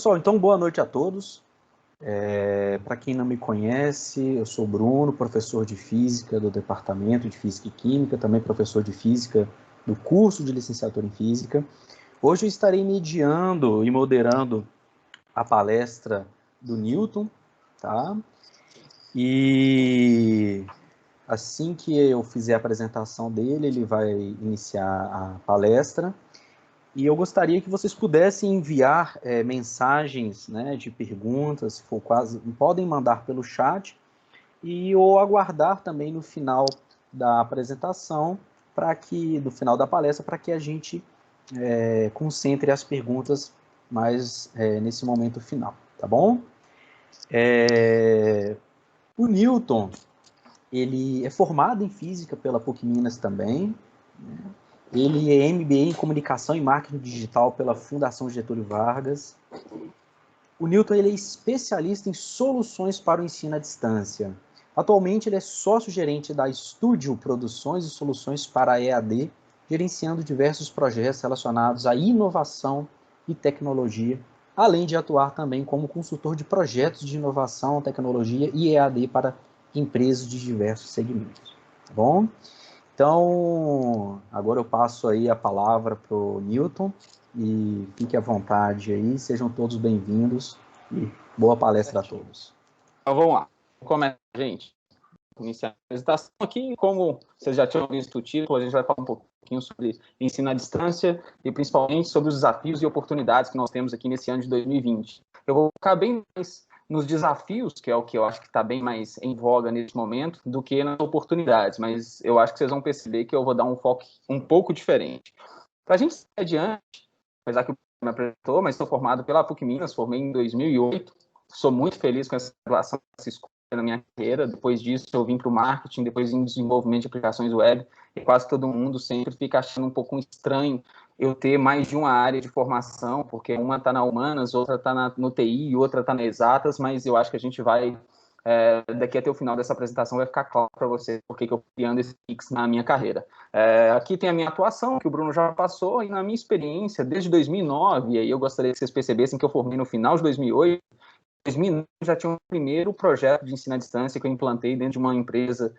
Pessoal, então boa noite a todos. Para quem não me conhece, eu sou Bruno, professor de Física do Departamento de Física e Química, também professor de Física do curso de Licenciatura em Física. Hoje eu estarei mediando e moderando a palestra do Newton, tá? E assim que eu fizer a apresentação dele, ele vai iniciar a palestra. E eu gostaria que vocês pudessem enviar mensagens, né, de perguntas, se for quase, podem mandar pelo chat, e ou aguardar também no final da apresentação, no final da palestra, para que a gente concentre as perguntas mais nesse momento final, tá bom? O Newton, ele é formado em Física pela PUC Minas também, né? Ele é MBA em Comunicação e Marketing Digital pela Fundação Getúlio Vargas. O Newton ele é especialista em soluções para o ensino à distância. Atualmente ele é sócio-gerente da Estúdio Produções e Soluções para a EAD, gerenciando diversos projetos relacionados à inovação e tecnologia, além de atuar também como consultor de projetos de inovação, tecnologia e EAD para empresas de diversos segmentos. Tá bom? Então, agora eu passo aí a palavra para o Newton e fique à vontade aí, sejam todos bem-vindos e boa palestra a todos. Então, vamos lá. Vamos começar, gente. Iniciar a apresentação aqui, como vocês já tinham visto o título, a gente vai falar um pouquinho sobre ensino à distância e principalmente sobre os desafios e oportunidades que nós temos aqui nesse ano de 2020. Eu vou focar bem mais nos desafios, que é o que eu acho que está bem mais em voga nesse momento, do que nas oportunidades, mas eu acho que vocês vão perceber que eu vou dar um foco um pouco diferente. Para a gente seguir adiante, apesar que o me apresentou, mas sou formado pela PUC Minas, formei em 2008, sou muito feliz com essa relação, essa escolha na minha carreira. Depois disso, eu vim para o marketing, depois em desenvolvimento de aplicações web, e quase todo mundo sempre fica achando um pouco estranho eu ter mais de uma área de formação, porque uma está na Humanas, outra está no TI e outra está na Exatas, mas eu acho que a gente vai, daqui até o final dessa apresentação, vai ficar claro para você porque que eu fui criando esse mix na minha carreira. Aqui tem a minha atuação, que o Bruno já passou, e na minha experiência, desde 2009, e aí eu gostaria que vocês percebessem que eu formei no final de 2008, 2009 já tinha um primeiro projeto de ensino à distância que eu implantei dentro de uma empresa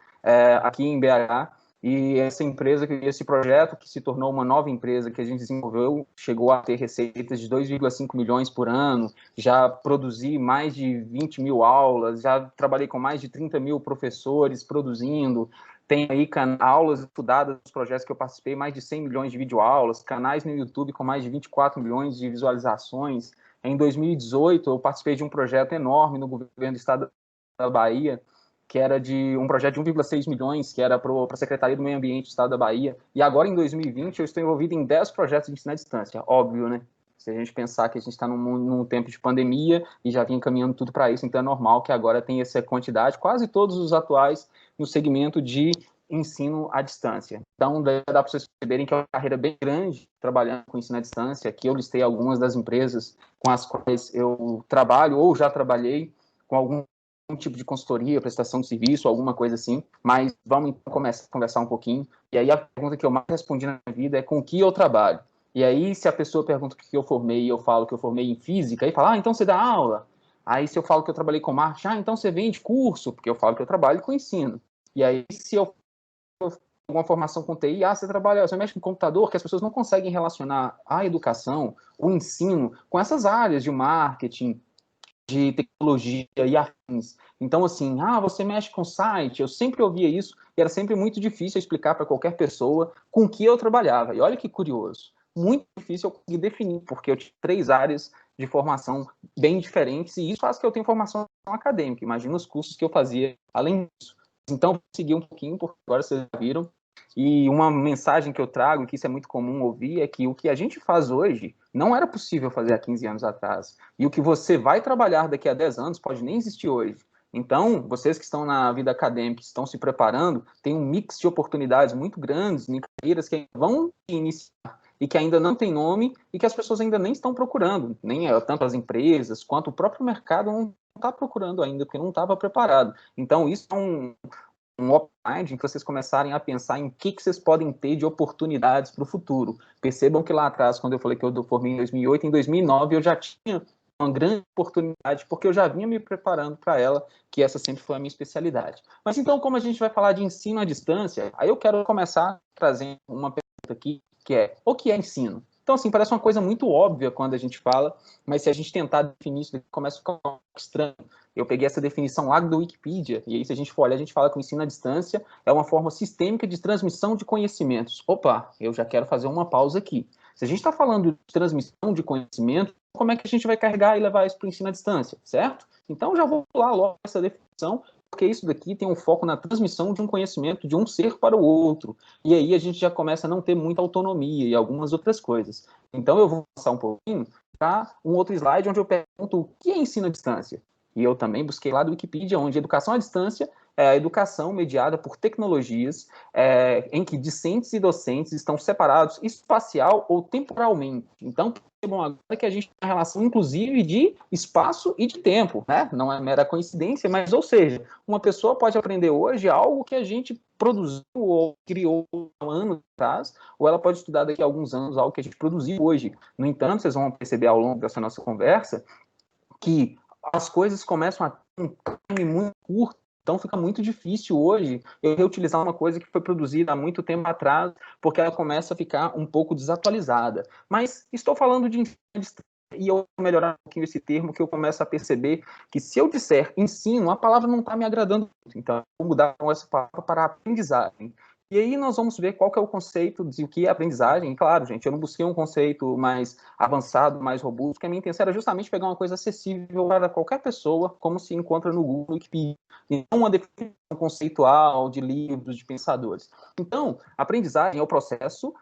aqui em BH, e essa empresa, esse projeto que se tornou uma nova empresa que a gente desenvolveu, chegou a ter receitas de 2,5 milhões por ano, já produzi mais de 20 mil aulas, já trabalhei com mais de 30 mil professores produzindo, tem aí aulas estudadas dos projetos que eu participei, mais de 100 milhões de videoaulas, canais no YouTube com mais de 24 milhões de visualizações. Em 2018, eu participei de um projeto enorme no governo do estado da Bahia, que era de um projeto de 1,6 milhões, que era para a Secretaria do Meio Ambiente do estado da Bahia. E agora, em 2020, eu estou envolvido em 10 projetos de ensino à distância. Óbvio, né? Se a gente pensar que a gente está num tempo de pandemia e já vinha encaminhando tudo para isso, então é normal que agora tenha essa quantidade, quase todos os atuais, no segmento de ensino à distância. Então, dá para vocês perceberem que é uma carreira bem grande trabalhando com ensino à distância. Aqui eu listei algumas das empresas com as quais eu trabalho ou já trabalhei com algum tipo de consultoria, prestação de serviço, alguma coisa assim, mas vamos então começar a conversar um pouquinho. E aí a pergunta que eu mais respondi na vida é com que eu trabalho. E aí, se a pessoa pergunta o que eu formei e eu falo que eu formei em física, aí fala, então você dá aula? Aí, se eu falo que eu trabalhei com marketing, então você vende curso, porque eu falo que eu trabalho com ensino. E aí, se eu alguma formação com TI, você mexe com computador, que as pessoas não conseguem relacionar a educação, o ensino, com essas áreas de marketing, de tecnologia e afins. Então, assim, você mexe com site, eu sempre ouvia isso, e era sempre muito difícil explicar para qualquer pessoa com que eu trabalhava. E olha que curioso, muito difícil eu conseguir definir, porque eu tinha 3 áreas de formação bem diferentes, e isso faz que eu tenha formação acadêmica. Imagina os cursos que eu fazia além disso. Então, vou seguir um pouquinho, porque agora vocês já viram. E uma mensagem que eu trago, que isso é muito comum ouvir, é que o que a gente faz hoje não era possível fazer há 15 anos atrás. E o que você vai trabalhar daqui a 10 anos pode nem existir hoje. Então, vocês que estão na vida acadêmica, estão se preparando, tem um mix de oportunidades muito grandes em carreiras que vão iniciar e que ainda não tem nome e que as pessoas ainda nem estão procurando. Nem tanto as empresas quanto o próprio mercado não está procurando ainda, porque não estava preparado. Então, isso é um open mind em que vocês começarem a pensar em que vocês podem ter de oportunidades para o futuro. Percebam que lá atrás, quando eu falei que eu formei em 2008, em 2009 eu já tinha uma grande oportunidade, porque eu já vinha me preparando para ela, que essa sempre foi a minha especialidade. Mas então, como a gente vai falar de ensino à distância, aí eu quero começar trazendo uma pergunta aqui, que é, o que é ensino? Então, assim, parece uma coisa muito óbvia quando a gente fala, mas se a gente tentar definir isso, começa a ficar um pouco estranho. Eu peguei essa definição lá do Wikipedia, e aí se a gente for olhar, a gente fala que o ensino à distância é uma forma sistêmica de transmissão de conhecimentos. Opa, eu já quero fazer uma pausa aqui. Se a gente está falando de transmissão de conhecimento, como é que a gente vai carregar e levar isso para o ensino à distância, certo? Então, já vou pular logo essa definição, porque isso daqui tem um foco na transmissão de um conhecimento de um ser para o outro. E aí a gente já começa a não ter muita autonomia e algumas outras coisas. Então, eu vou passar um pouquinho para um outro slide onde eu pergunto o que é ensino à distância. E eu também busquei lá do Wikipedia, onde educação à distância é a educação mediada por tecnologias em que discentes e docentes estão separados espacial ou temporalmente. Então, percebam agora que a gente tem uma relação, inclusive, de espaço e de tempo, né? Não é mera coincidência, mas, ou seja, uma pessoa pode aprender hoje algo que a gente produziu ou criou um ano atrás, ou ela pode estudar daqui a alguns anos algo que a gente produziu hoje. No entanto, vocês vão perceber ao longo dessa nossa conversa que as coisas começam a ter um time muito curto, então fica muito difícil hoje eu reutilizar uma coisa que foi produzida há muito tempo atrás, porque ela começa a ficar um pouco desatualizada. Mas estou falando de ensino à distância, e eu vou melhorar um pouquinho esse termo, que eu começo a perceber que se eu disser ensino, a palavra não está me agradando muito. Então, eu vou mudar essa palavra para aprendizagem. E aí nós vamos ver qual que é o conceito de o que é aprendizagem. E claro, gente, eu não busquei um conceito mais avançado, mais robusto, porque a minha intenção era justamente pegar uma coisa acessível para qualquer pessoa, como se encontra no Google, Wikipedia, e não uma definição conceitual de livros, de pensadores. Então, aprendizagem é o processo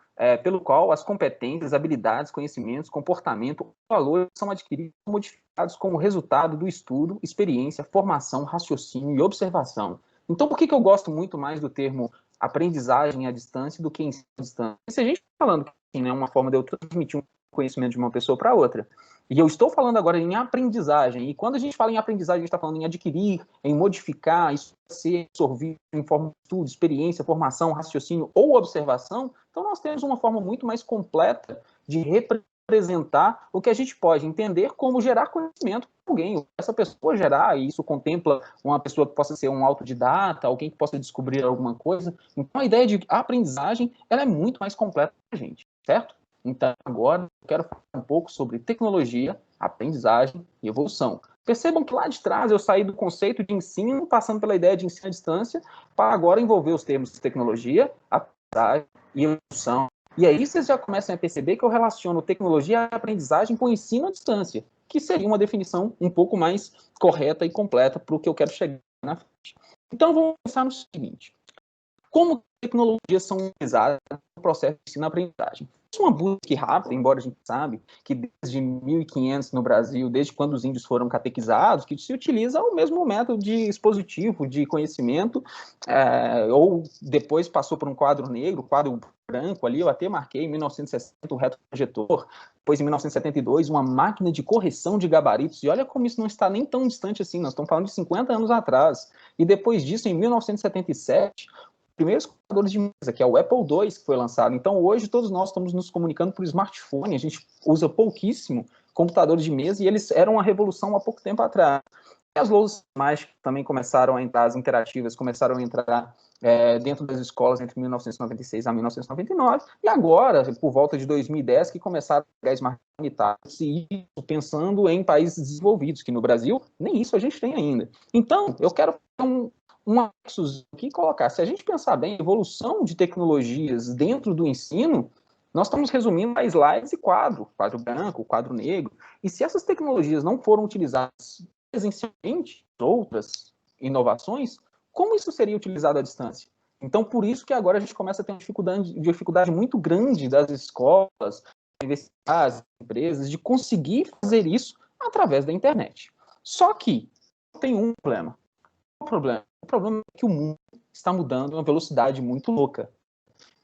pelo qual as competências, habilidades, conhecimentos, comportamento, valores são adquiridos e modificados como resultado do estudo, experiência, formação, raciocínio e observação. Então, por que eu gosto muito mais do termo aprendizagem à distância do que ensino à distância? Se a gente está falando que é uma forma de eu transmitir um conhecimento de uma pessoa para outra, e eu estou falando agora em aprendizagem, e quando a gente fala em aprendizagem, a gente está falando em adquirir, em modificar, isso ser absorvido em forma de estudo, experiência, formação, raciocínio ou observação, então nós temos uma forma muito mais completa de representar o que a gente pode entender como gerar conhecimento para alguém. Essa pessoa gerar, e isso contempla uma pessoa que possa ser um autodidata, alguém que possa descobrir alguma coisa. Então, a ideia de aprendizagem, ela é muito mais completa para a gente, certo? Então, agora, eu quero falar um pouco sobre tecnologia, aprendizagem e evolução. Percebam que lá de trás eu saí do conceito de ensino, passando pela ideia de ensino à distância, para agora envolver os termos de tecnologia, aprendizagem e evolução. E aí vocês já começam a perceber que eu relaciono tecnologia e aprendizagem com ensino à distância, que seria uma definição um pouco mais correta e completa para o que eu quero chegar na frente. Então, vamos pensar no seguinte. Como tecnologias são utilizadas no processo de ensino-aprendizagem? Isso é uma busca rápida, embora a gente sabe que desde 1500 no Brasil, desde quando os índios foram catequizados, que se utiliza o mesmo método de expositivo, de conhecimento, ou depois passou por um quadro negro, quadro branco ali, eu até marquei em 1960 o retroprojetor, depois em 1972 uma máquina de correção de gabaritos, e olha como isso não está nem tão distante assim, nós estamos falando de 50 anos atrás, e depois disso, em 1977, primeiros computadores de mesa, que é o Apple II, que foi lançado. Então, hoje, todos nós estamos nos comunicando por smartphone, a gente usa pouquíssimo computadores de mesa, e eles eram uma revolução há pouco tempo atrás. E as louças mágicas também começaram a entrar, as interativas começaram a entrar dentro das escolas entre 1996 a 1999, e agora, por volta de 2010, que começaram a pegar smartphone táblets, e isso pensando em países desenvolvidos, que no Brasil, nem isso a gente tem ainda. Então, eu quero fazer um axis aqui colocar. Se a gente pensar bem, a evolução de tecnologias dentro do ensino, nós estamos resumindo a slides e quadro branco, quadro negro. E se essas tecnologias não foram utilizadas presencialmente, outras inovações, como isso seria utilizado à distância? Então, por isso que agora a gente começa a ter uma dificuldade muito grande das escolas, universidades, empresas, de conseguir fazer isso através da internet. Só que tem um problema. O problema é que o mundo está mudando a uma velocidade muito louca.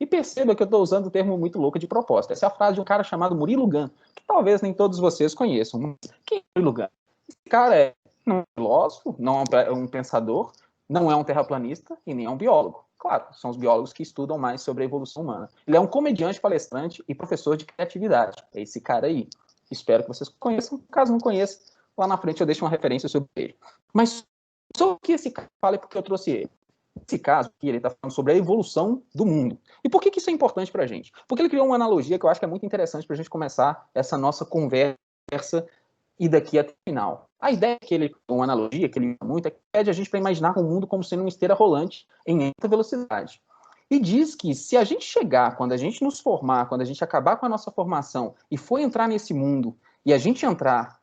E perceba que eu estou usando o termo muito louco de propósito. Essa é a frase de um cara chamado Murilo Gun, que talvez nem todos vocês conheçam. Mas quem é Murilo Gun? Esse cara não é um filósofo, não é um pensador, não é um terraplanista e nem é um biólogo. Claro, são os biólogos que estudam mais sobre a evolução humana. Ele é um comediante, palestrante e professor de criatividade. É esse cara aí. Espero que vocês conheçam. Caso não conheçam, lá na frente eu deixo uma referência sobre ele. Mas sobre o que esse cara fala e por que eu trouxe ele? Nesse caso aqui, ele está falando sobre a evolução do mundo. E por que isso é importante para a gente? Porque ele criou uma analogia que eu acho que é muito interessante para a gente começar essa nossa conversa e daqui até o final. A ideia que ele, uma analogia que ele usa muito, é de a gente para imaginar o mundo como sendo uma esteira rolante em alta velocidade. E diz que se a gente chegar, quando a gente nos formar, quando a gente acabar com a nossa formação e for entrar nesse mundo, e a gente entrar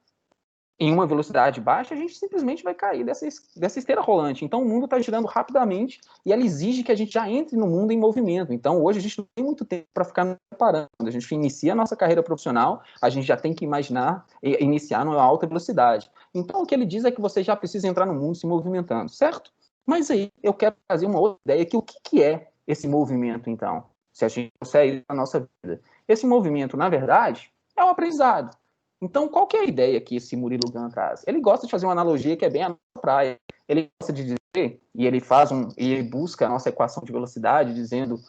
em uma velocidade baixa, a gente simplesmente vai cair dessa esteira rolante. Então, o mundo está girando rapidamente e ela exige que a gente já entre no mundo em movimento. Então, hoje, a gente não tem muito tempo para ficar preparando. Quando a gente inicia a nossa carreira profissional, a gente já tem que imaginar iniciar numa alta velocidade. Então, o que ele diz é que você já precisa entrar no mundo se movimentando, certo? Mas aí, eu quero fazer uma outra ideia, que o que é esse movimento, então? Se a gente consegue na nossa vida. Esse movimento, na verdade, é um aprendizado. Então, qual que é a ideia que esse Murilo Gun traz? Ele gosta de fazer uma analogia que é bem a nossa praia. Ele gosta de dizer, e ele busca a nossa equação de velocidade, dizendo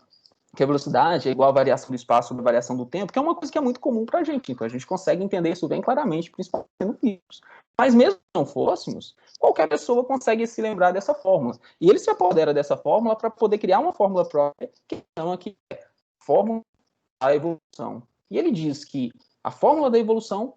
que a velocidade é igual à variação do espaço sobre a variação do tempo, que é uma coisa que é muito comum para a gente. Então, a gente consegue entender isso bem claramente, principalmente no livros. Mas mesmo se não fôssemos, qualquer pessoa consegue se lembrar dessa fórmula. E ele se apodera dessa fórmula para poder criar uma fórmula própria, que chama aqui fórmula da evolução. E ele diz que a fórmula da evolução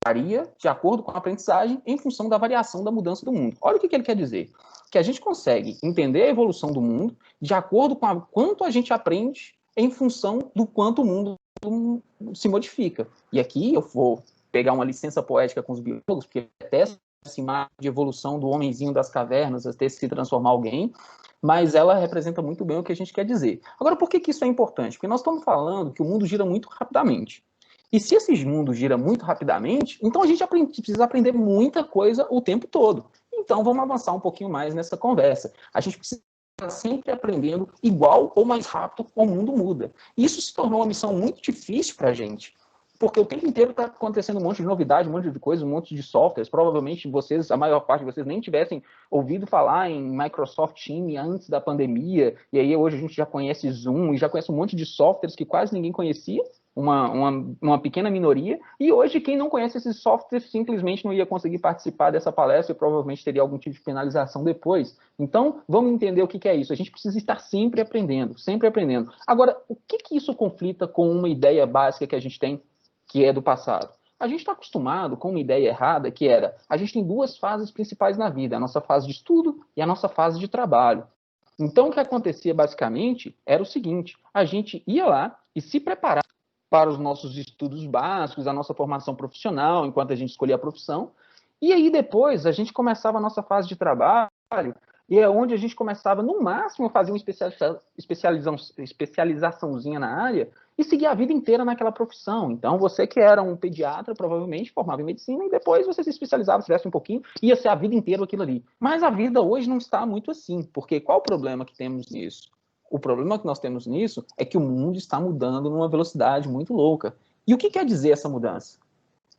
varia de acordo com a aprendizagem em função da variação da mudança do mundo. Olha o que ele quer dizer. Que a gente consegue entender a evolução do mundo de acordo com quanto a gente aprende em função do quanto o mundo se modifica. E aqui eu vou pegar uma licença poética com os biólogos, porque até essa imagem de evolução do homenzinho das cavernas até se transformar em alguém, mas ela representa muito bem o que a gente quer dizer. Agora, por que isso é importante? Porque nós estamos falando que o mundo gira muito rapidamente. E se esse mundo gira muito rapidamente, então a gente precisa aprender muita coisa o tempo todo. Então vamos avançar um pouquinho mais nessa conversa. A gente precisa estar sempre aprendendo igual ou mais rápido o mundo muda. Isso se tornou uma missão muito difícil para a gente, porque o tempo inteiro está acontecendo um monte de novidade, um monte de coisa, um monte de softwares. Provavelmente vocês, a maior parte de vocês, nem tivessem ouvido falar em Microsoft Teams antes da pandemia, e aí hoje a gente já conhece Zoom, e já conhece um monte de softwares que quase ninguém conhecia, uma pequena minoria, e hoje quem não conhece esses softwares simplesmente não ia conseguir participar dessa palestra e provavelmente teria algum tipo de penalização depois. Então, vamos entender o que é isso. A gente precisa estar sempre aprendendo, sempre aprendendo. Agora, o que isso conflita com uma ideia básica que a gente tem, que é do passado? A gente está acostumado com uma ideia errada, que era, a gente tem duas fases principais na vida, a nossa fase de estudo e a nossa fase de trabalho. Então, o que acontecia basicamente era o seguinte, a gente ia lá e se preparava para os nossos estudos básicos, a nossa formação profissional, enquanto a gente escolhia a profissão, e aí depois a gente começava a nossa fase de trabalho, e é onde a gente começava, no máximo, a fazer uma especializaçãozinha na área e seguir a vida inteira naquela profissão. Então, você que era um pediatra, provavelmente formava em medicina, e depois você se especializava, se tivesse um pouquinho, ia ser a vida inteira aquilo ali. Mas a vida hoje não está muito assim, porque qual o problema que temos nisso? O problema que nós temos nisso é que o mundo está mudando numa velocidade muito louca. E o que quer dizer essa mudança?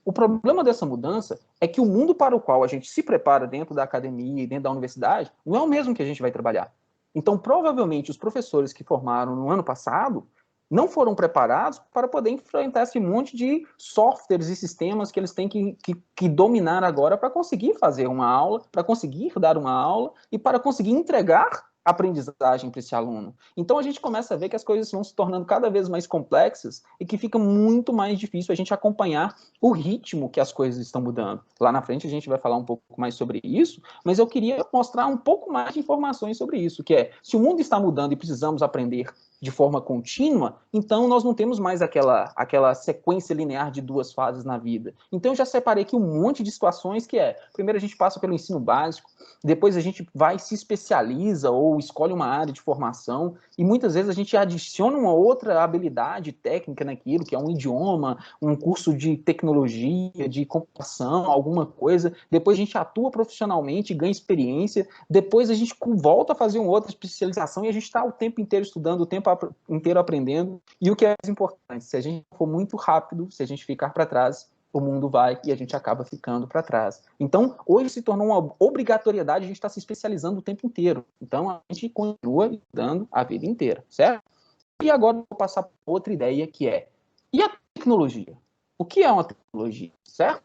O problema dessa mudança é que o mundo para o qual a gente se prepara dentro da academia e dentro da universidade não é o mesmo que a gente vai trabalhar. Então, provavelmente, os professores que formaram no ano passado não foram preparados para poder enfrentar esse monte de softwares e sistemas que eles têm que dominar agora para conseguir fazer uma aula, para conseguir dar uma aula e para conseguir entregar aprendizagem para esse aluno. Então a gente começa a ver que as coisas vão se tornando cada vez mais complexas e que fica muito mais difícil a gente acompanhar o ritmo que as coisas estão mudando. Lá na frente a gente vai falar um pouco mais sobre isso, mas eu queria mostrar um pouco mais de informações sobre isso, que é, se o mundo está mudando e precisamos aprender de forma contínua, então nós não temos mais aquela sequência linear de duas fases na vida. Então eu já separei aqui um monte de situações que é, primeiro a gente passa pelo ensino básico, depois a gente vai se especializa ou escolhe uma área de formação e muitas vezes a gente adiciona uma outra habilidade técnica naquilo, que é um idioma, um curso de tecnologia, de computação, alguma coisa. Depois a gente atua profissionalmente, ganha experiência. Depois a gente volta a fazer uma outra especialização e a gente está o tempo inteiro estudando, o tempo inteiro aprendendo. E o que é mais importante, se a gente for muito rápido, se a gente ficar para trás, o mundo vai e a gente acaba ficando para trás. Então, hoje se tornou uma obrigatoriedade a gente estar se especializando o tempo inteiro. Então, a gente continua estudando a vida inteira, certo? E agora eu vou passar para outra ideia que é, e a tecnologia? O que é uma tecnologia, certo?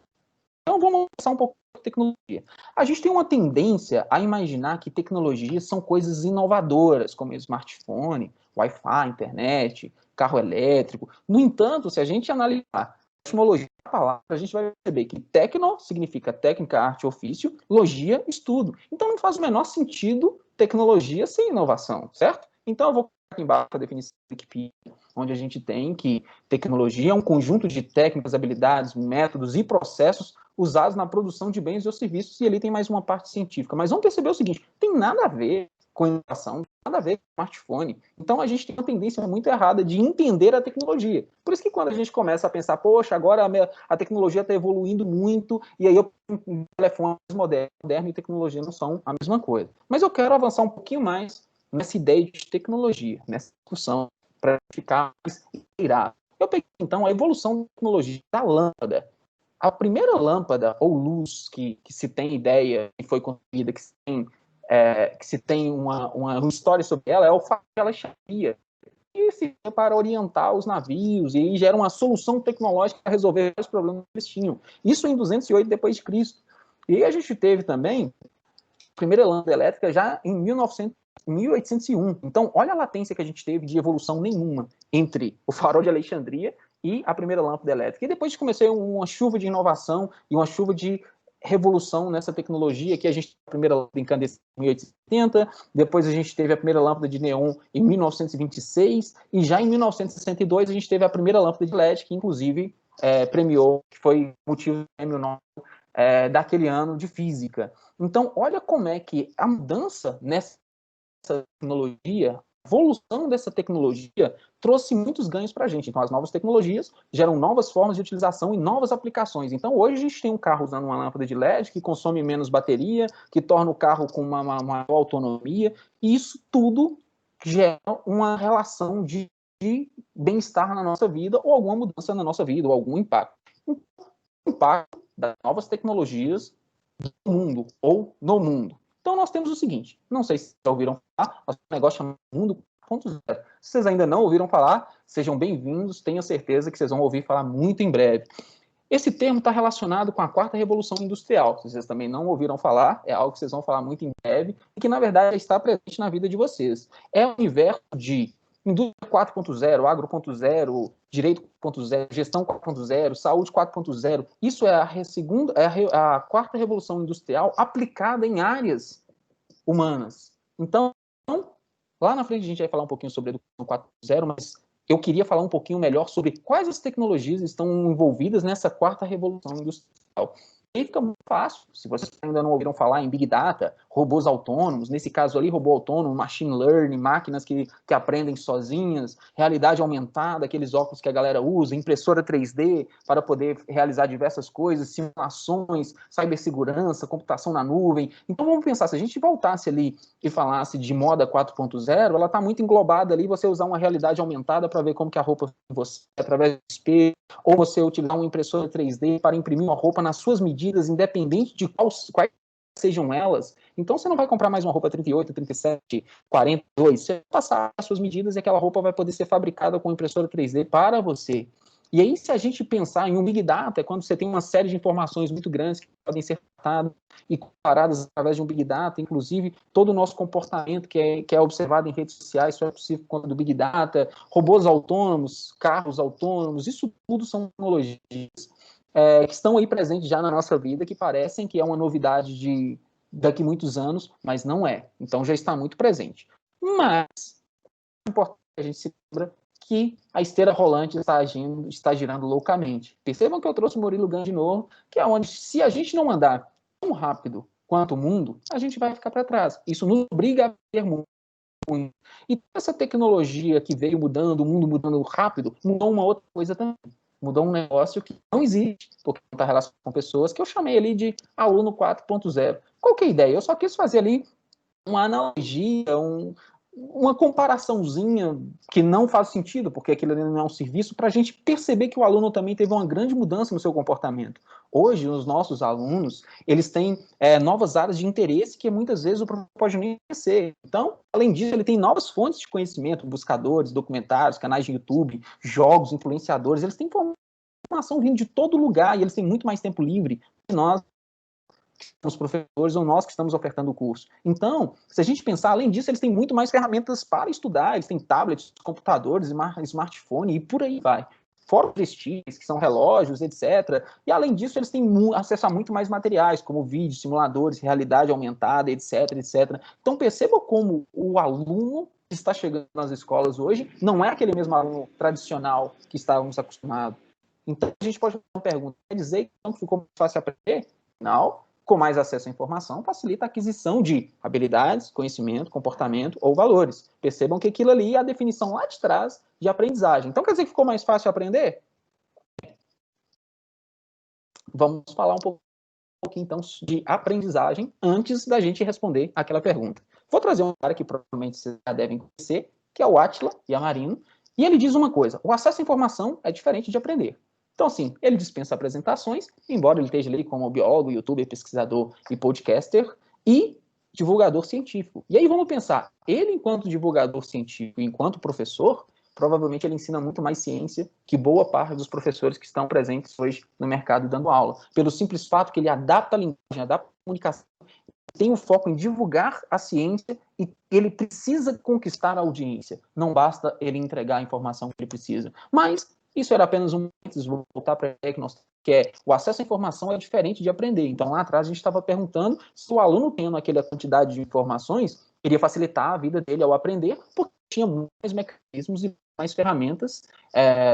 Então vamos começar um pouco com tecnologia. A gente tem uma tendência a imaginar que tecnologias são coisas inovadoras, como smartphone, Wi-Fi, internet, carro elétrico. No entanto, se a gente analisar a etimologia da palavra, a gente vai perceber que tecno significa técnica, arte, ofício, logia, estudo. Então não faz o menor sentido tecnologia sem inovação, certo? Então eu vou colocar aqui embaixo a definição do Wikipedia, onde a gente tem que tecnologia é um conjunto de técnicas, habilidades, métodos e processos usados na produção de bens ou serviços, e ali tem mais uma parte científica. Mas vamos perceber o seguinte, tem nada a ver com inovação, nada a ver com smartphone. Então a gente tem uma tendência muito errada de entender a tecnologia. Por isso que quando a gente começa a pensar, poxa, agora a tecnologia está evoluindo muito, e aí eu tenho um telefone moderno e tecnologia não são a mesma coisa. Mas eu quero avançar um pouquinho mais nessa ideia de tecnologia, nessa discussão, para ficar mais inteirado. Eu peguei, então, a evolução da tecnologia da lâmpada. A primeira lâmpada ou luz que se tem ideia, que foi construída, que se tem uma história sobre ela, é o farol de Alexandria, que se para orientar os navios, e aí gera uma solução tecnológica para resolver os problemas que eles tinham. Isso em 208 depois de Cristo. E aí a gente teve também a primeira lâmpada elétrica já em 1801. Então, olha a latência que a gente teve de evolução nenhuma entre o farol de Alexandria e a primeira lâmpada elétrica. E depois comecei uma chuva de inovação e uma chuva de revolução nessa tecnologia, que a gente teve a primeira lâmpada incandescente em 1870, depois a gente teve a primeira lâmpada de neon em 1926, e já em 1962 a gente teve a primeira lâmpada de LED, que inclusive premiou, que foi motivo do prêmio Nobel daquele ano de física. Então, olha como é que a mudança nessa tecnologia, a evolução dessa tecnologia trouxe muitos ganhos para a gente. Então, as novas tecnologias geram novas formas de utilização e novas aplicações. Então, hoje a gente tem um carro usando uma lâmpada de LED que consome menos bateria, que torna o carro com uma maior autonomia, e isso tudo gera uma relação de bem-estar na nossa vida, ou alguma mudança na nossa vida, ou algum impacto. O impacto das novas tecnologias do mundo, ou no mundo. Então, nós temos o seguinte, não sei se vocês já ouviram falar, mas o negócio chama Mundo 4.0. Se vocês ainda não ouviram falar, sejam bem-vindos, tenho certeza que vocês vão ouvir falar muito em breve. Esse termo está relacionado com a quarta revolução industrial. Se vocês também não ouviram falar, é algo que vocês vão falar muito em breve, e que, na verdade, está presente na vida de vocês. É o universo de indústria 4.0, agro 4.0, direito 4.0, gestão 4.0, saúde 4.0. Isso é a quarta revolução industrial aplicada em áreas humanas. Então, lá na frente a gente vai falar um pouquinho sobre a educação 4.0, mas eu queria falar um pouquinho melhor sobre quais as tecnologias estão envolvidas nessa quarta revolução industrial. E fica muito fácil, se vocês ainda não ouviram falar em Big Data, robôs autônomos, nesse caso ali, robô autônomo, machine learning, máquinas que aprendem sozinhas, realidade aumentada, aqueles óculos que a galera usa, impressora 3D para poder realizar diversas coisas, simulações, cibersegurança, computação na nuvem. Então vamos pensar, se a gente voltasse ali e falasse de moda 4.0, ela está muito englobada ali, você usar uma realidade aumentada para ver como que a roupa você através do espelho, ou você utilizar uma impressora 3D para imprimir uma roupa nas suas medidas, independente de quais sejam elas. Então você não vai comprar mais uma roupa 38, 37, 42, você vai passar as suas medidas e aquela roupa vai poder ser fabricada com impressora 3D para você. E aí, se a gente pensar em um Big Data, é quando você tem uma série de informações muito grandes que podem ser tratadas e comparadas através de um Big Data, inclusive todo o nosso comportamento que é observado em redes sociais, só é possível quando do Big Data, robôs autônomos, carros autônomos, isso tudo são tecnologias que estão aí presentes já na nossa vida, que parecem que é uma novidade de daqui a muitos anos, mas não é. Então já está muito presente. Mas é importante que a gente se lembra que a esteira rolante está girando loucamente. Percebam que eu trouxe o Murilo Gun de novo, que é onde, se a gente não andar tão rápido quanto o mundo, a gente vai ficar para trás. Isso nos obriga a ter muito. E essa tecnologia que veio mudando, o mundo mudando rápido, mudou uma outra coisa também. Mudou um negócio que não existe, porque está relacionado com pessoas, que eu chamei ali de aluno 4.0. Qual que é a ideia? Eu só quis fazer ali uma analogia, uma comparaçãozinha que não faz sentido, porque aquilo ali não é um serviço, para a gente perceber que o aluno também teve uma grande mudança no seu comportamento. Hoje, os nossos alunos, eles têm novas áreas de interesse que muitas vezes o professor pode nem conhecer. Então, além disso, ele tem novas fontes de conhecimento, buscadores, documentários, canais de YouTube, jogos, influenciadores, eles têm informação vindo de todo lugar, e eles têm muito mais tempo livre que nós, os professores, ou nós que estamos ofertando o curso. Então, se a gente pensar, além disso, eles têm muito mais ferramentas para estudar, eles têm tablets, computadores, smartphone, e por aí vai. Fora os prestígios, que são relógios, etc. E, além disso, eles têm acesso a muito mais materiais, como vídeos, simuladores, realidade aumentada, etc, etc. Então, perceba como o aluno que está chegando nas escolas hoje não é aquele mesmo aluno tradicional que estávamos acostumados. Então, a gente pode fazer uma pergunta, quer dizer que ficou mais fácil aprender? Não. Com mais acesso à informação, facilita a aquisição de habilidades, conhecimento, comportamento ou valores. Percebam que aquilo ali é a definição lá de trás de aprendizagem. Então, quer dizer que ficou mais fácil aprender? Vamos falar um pouquinho, então, de aprendizagem antes da gente responder aquela pergunta. Vou trazer um cara que provavelmente vocês já devem conhecer, que é o Átila Yamarino, e ele diz uma coisa: o acesso à informação é diferente de aprender. Então, assim, ele dispensa apresentações, embora ele esteja ali como biólogo, youtuber, pesquisador e podcaster, e divulgador científico. E aí vamos pensar, ele enquanto divulgador científico, enquanto professor, provavelmente ele ensina muito mais ciência que boa parte dos professores que estão presentes hoje no mercado dando aula, pelo simples fato que ele adapta a linguagem, adapta a comunicação, tem o foco em divulgar a ciência e ele precisa conquistar a audiência. Não basta ele entregar a informação que ele precisa. Mas isso era apenas um... Vou voltar para a ideia que é o acesso à informação é diferente de aprender. Então, lá atrás, a gente estava perguntando se o aluno, tendo aquela quantidade de informações, iria facilitar a vida dele ao aprender, porque tinha mais mecanismos e mais ferramentas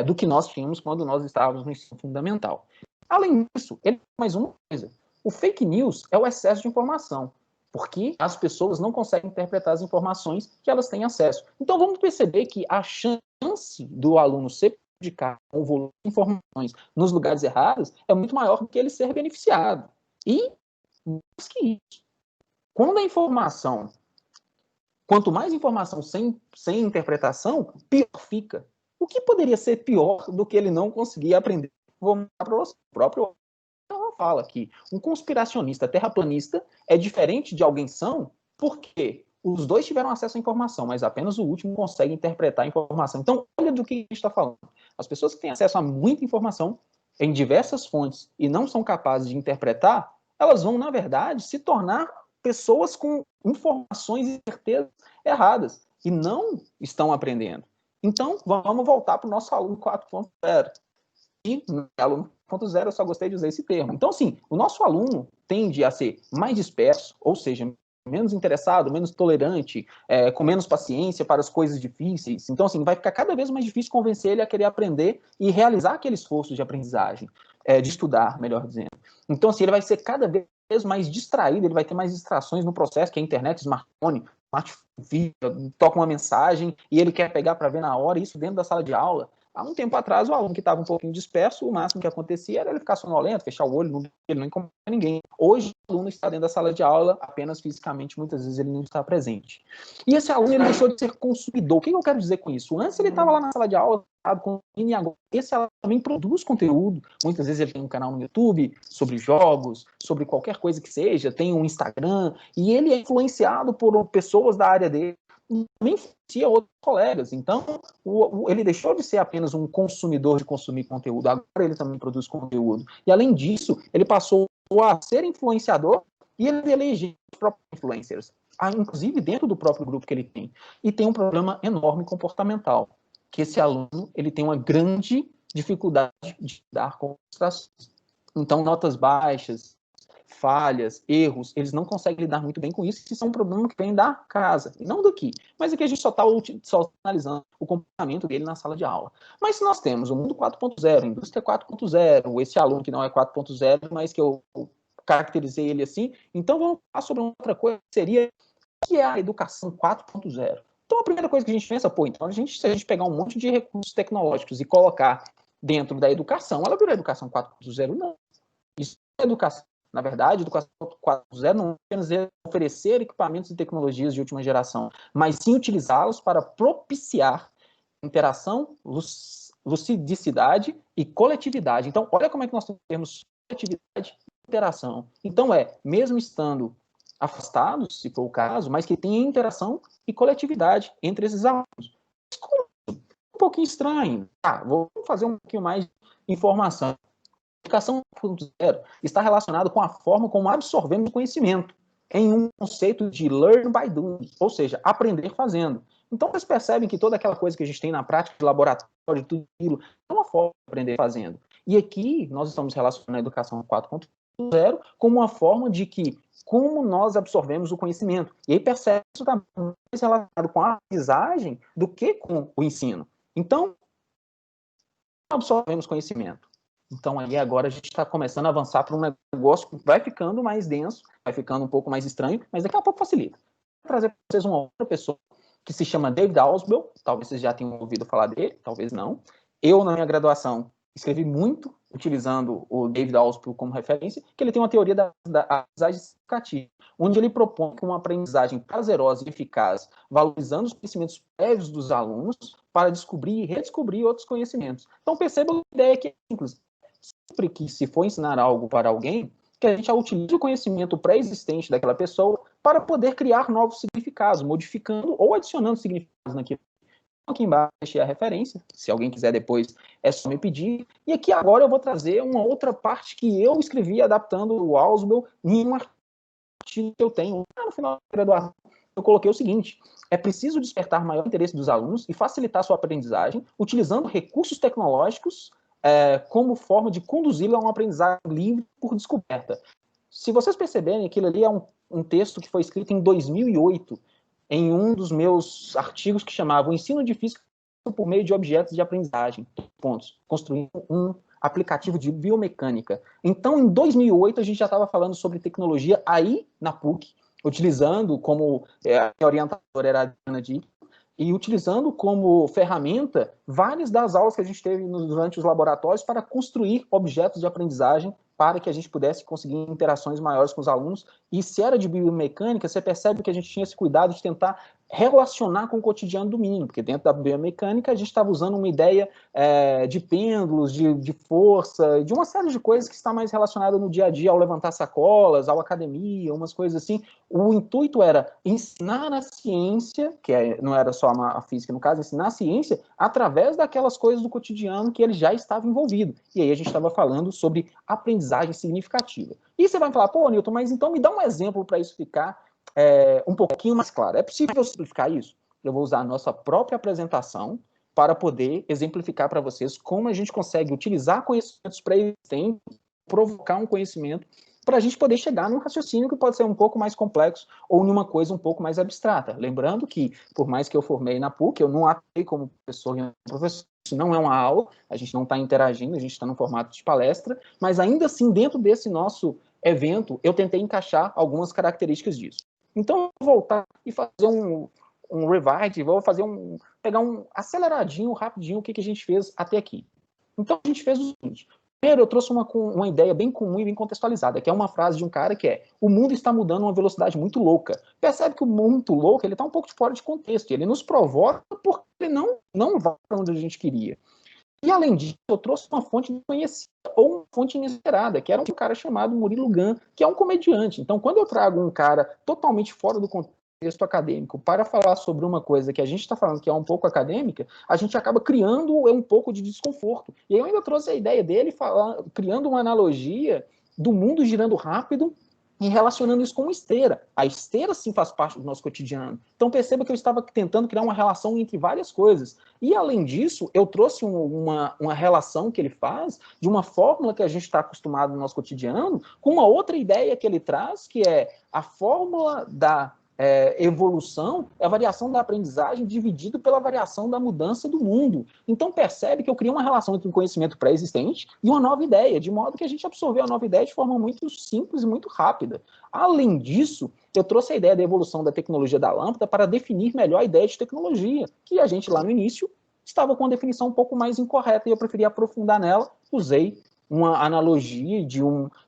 do que nós tínhamos quando nós estávamos no ensino fundamental. Além disso, ele tem mais uma coisa. O fake news é o excesso de informação, porque as pessoas não conseguem interpretar as informações que elas têm acesso. Então, vamos perceber que a chance do aluno ser prejudicado com o volume de informações nos lugares errados é muito maior do que ele ser beneficiado. E, mais que isso, quando a informação, quanto mais informação sem interpretação, pior fica. O que poderia ser pior do que ele não conseguir aprender? Vou mostrar para você. O próprio fala que um conspiracionista terraplanista é diferente de alguém são, porque os dois tiveram acesso à informação, mas apenas o último consegue interpretar a informação. Então, olha do que a gente está falando. As pessoas que têm acesso a muita informação em diversas fontes e não são capazes de interpretar, elas vão, na verdade, se tornar pessoas com informações e certezas erradas e não estão aprendendo. Então, vamos voltar para o nosso aluno 4.0. E no aluno 4.0 eu só gostei de usar esse termo. Então, assim, o nosso aluno tende a ser mais disperso, ou seja, menos interessado, menos tolerante, com menos paciência para as coisas difíceis. Então, assim, vai ficar cada vez mais difícil convencer ele a querer aprender e realizar aquele esforço de aprendizagem, de estudar, melhor dizendo. Então, assim, ele vai ser cada vez mais distraído, ele vai ter mais distrações no processo, que é a internet, smartphone, toca uma mensagem e ele quer pegar para ver na hora, isso dentro da sala de aula. Há um tempo atrás, o aluno que estava um pouquinho disperso, o máximo que acontecia era ele ficar sonolento, fechar o olho, ele não incomoda ninguém. Hoje, o aluno está dentro da sala de aula, apenas fisicamente, muitas vezes ele não está presente. E esse aluno, ele deixou de ser consumidor. O que eu quero dizer com isso? Antes ele estava lá na sala de aula, e agora esse aluno também produz conteúdo. Muitas vezes ele tem um canal no YouTube sobre jogos, sobre qualquer coisa que seja, tem um Instagram, e ele é influenciado por pessoas da área dele, também influencia outros colegas. Então, ele deixou de ser apenas um consumidor de consumir conteúdo, agora ele também produz conteúdo. E, além disso, ele passou a ser influenciador e ele eleger os próprios influencers, inclusive dentro do próprio grupo que ele tem. E tem um problema enorme comportamental, que esse aluno ele tem uma grande dificuldade de lidar com frustrações. Então, notas baixas, falhas, erros, eles não conseguem lidar muito bem com isso, isso é um problema que vem da casa, e não daqui. Mas aqui a gente só está analisando o comportamento dele na sala de aula. Mas se nós temos o mundo 4.0, a indústria 4.0, esse aluno que não é 4.0, mas que eu caracterizei ele assim, então vamos falar sobre outra coisa, que seria o que é a educação 4.0. Então a primeira coisa que a gente pensa, então se a gente pegar um monte de recursos tecnológicos e colocar dentro da educação, ela virou educação 4.0? Não. Isso é educação. Na verdade, educação 4.0 não é apenas oferecer equipamentos e tecnologias de última geração, mas sim utilizá-los para propiciar interação, ludicidade e coletividade. Então, olha como é que nós temos coletividade e interação. Então, mesmo estando afastados, se for o caso, mas que tenha interação e coletividade entre esses alunos. Um pouquinho estranho. Vou fazer um pouquinho mais informação. A educação 4.0 está relacionada com a forma como absorvemos o conhecimento, em um conceito de learn by doing, ou seja, aprender fazendo. Então, vocês percebem que toda aquela coisa que a gente tem na prática de laboratório, tudo aquilo, é uma forma de aprender fazendo. E aqui, nós estamos relacionando a educação 4.0 como uma forma de que, como nós absorvemos o conhecimento. E aí percebe que isso está mais relacionado com a aprendizagem do que com o ensino. Então, absorvemos conhecimento. Então, aí agora a gente está começando a avançar para um negócio que vai ficando mais denso, vai ficando um pouco mais estranho, mas daqui a pouco facilita. Vou trazer para vocês uma outra pessoa que se chama David Ausubel, talvez vocês já tenham ouvido falar dele, talvez não. Eu, na minha graduação, escrevi muito utilizando o David Ausubel como referência, que ele tem uma teoria da aprendizagem significativa, onde ele propõe que uma aprendizagem prazerosa e eficaz, valorizando os conhecimentos prévios dos alunos para descobrir e redescobrir outros conhecimentos. Então, perceba a ideia que é simples. Sempre que se for ensinar algo para alguém, que a gente utilize o conhecimento pré-existente daquela pessoa para poder criar novos significados, modificando ou adicionando significados naquilo. Aqui embaixo deixei a referência, se alguém quiser depois é só me pedir. E aqui agora eu vou trazer uma outra parte que eu escrevi adaptando o Ausubel em um artigo que eu tenho lá no final da graduação. Eu coloquei o seguinte: é preciso despertar maior interesse dos alunos e facilitar sua aprendizagem utilizando recursos tecnológicos como forma de conduzi-lo a uma aprendizagem livre por descoberta. Se vocês perceberem, aquilo ali é um texto que foi escrito em 2008, em um dos meus artigos que chamava O Ensino de Física por meio de objetos de aprendizagem, construindo um aplicativo de biomecânica. Então, em 2008, a gente já estava falando sobre tecnologia aí na PUC, utilizando como a orientadora era a Diana Dick, e utilizando como ferramenta várias das aulas que a gente teve durante os laboratórios para construir objetos de aprendizagem para que a gente pudesse conseguir interações maiores com os alunos. E se era de biomecânica, você percebe que a gente tinha esse cuidado de tentar relacionar com o cotidiano do menino, porque dentro da biomecânica a gente estava usando uma ideia de pêndulos, de força, de uma série de coisas que está mais relacionada no dia a dia, ao levantar sacolas, ao academia, umas coisas assim. O intuito era ensinar a ciência, que não era só a física no caso, ensinar a ciência através daquelas coisas do cotidiano que ele já estava envolvido. E aí a gente estava falando sobre aprendizagem significativa. E você vai falar, pô, Newton, mas então me dá um exemplo para isso ficar um pouquinho mais claro. É possível simplificar isso? Eu vou usar a nossa própria apresentação para poder exemplificar para vocês como a gente consegue utilizar conhecimentos pré-existentes, provocar um conhecimento para a gente poder chegar num raciocínio que pode ser um pouco mais complexo ou numa coisa um pouco mais abstrata. Lembrando que, por mais que eu formei na PUC, eu não atuei como professor e professor, isso não é uma aula, a gente não está interagindo, a gente está no formato de palestra, mas ainda assim, dentro desse nosso evento, eu tentei encaixar algumas características disso. Então, eu vou voltar e fazer um rewind, vou pegar um aceleradinho, rapidinho, o que a gente fez até aqui. Então, a gente fez o seguinte: primeiro, eu trouxe uma ideia bem comum e bem contextualizada, que é uma frase de um cara que é: o mundo está mudando a uma velocidade muito louca. Percebe que o mundo muito louco, ele está um pouco de fora de contexto, ele nos provoca porque ele não vai para onde a gente queria. E, além disso, eu trouxe uma fonte desconhecida ou uma fonte inesperada, que era um cara chamado Murilo Gun, que é um comediante. Então, quando eu trago um cara totalmente fora do contexto acadêmico para falar sobre uma coisa que a gente está falando que é um pouco acadêmica, a gente acaba criando um pouco de desconforto. E aí eu ainda trouxe a ideia dele criando uma analogia do mundo girando rápido e relacionando isso com esteira. A esteira, sim, faz parte do nosso cotidiano. Então, perceba que eu estava tentando criar uma relação entre várias coisas. E, além disso, eu trouxe uma relação que ele faz de uma fórmula que a gente está acostumado no nosso cotidiano com uma outra ideia que ele traz, que é a fórmula da evolução, é a variação da aprendizagem dividido pela variação da mudança do mundo. Então, percebe que eu criei uma relação entre um conhecimento pré-existente e uma nova ideia, de modo que a gente absorveu a nova ideia de forma muito simples e muito rápida. Além disso, eu trouxe a ideia da evolução da tecnologia da lâmpada para definir melhor a ideia de tecnologia, que a gente lá no início estava com uma definição um pouco mais incorreta e eu preferi aprofundar nela. Usei uma analogia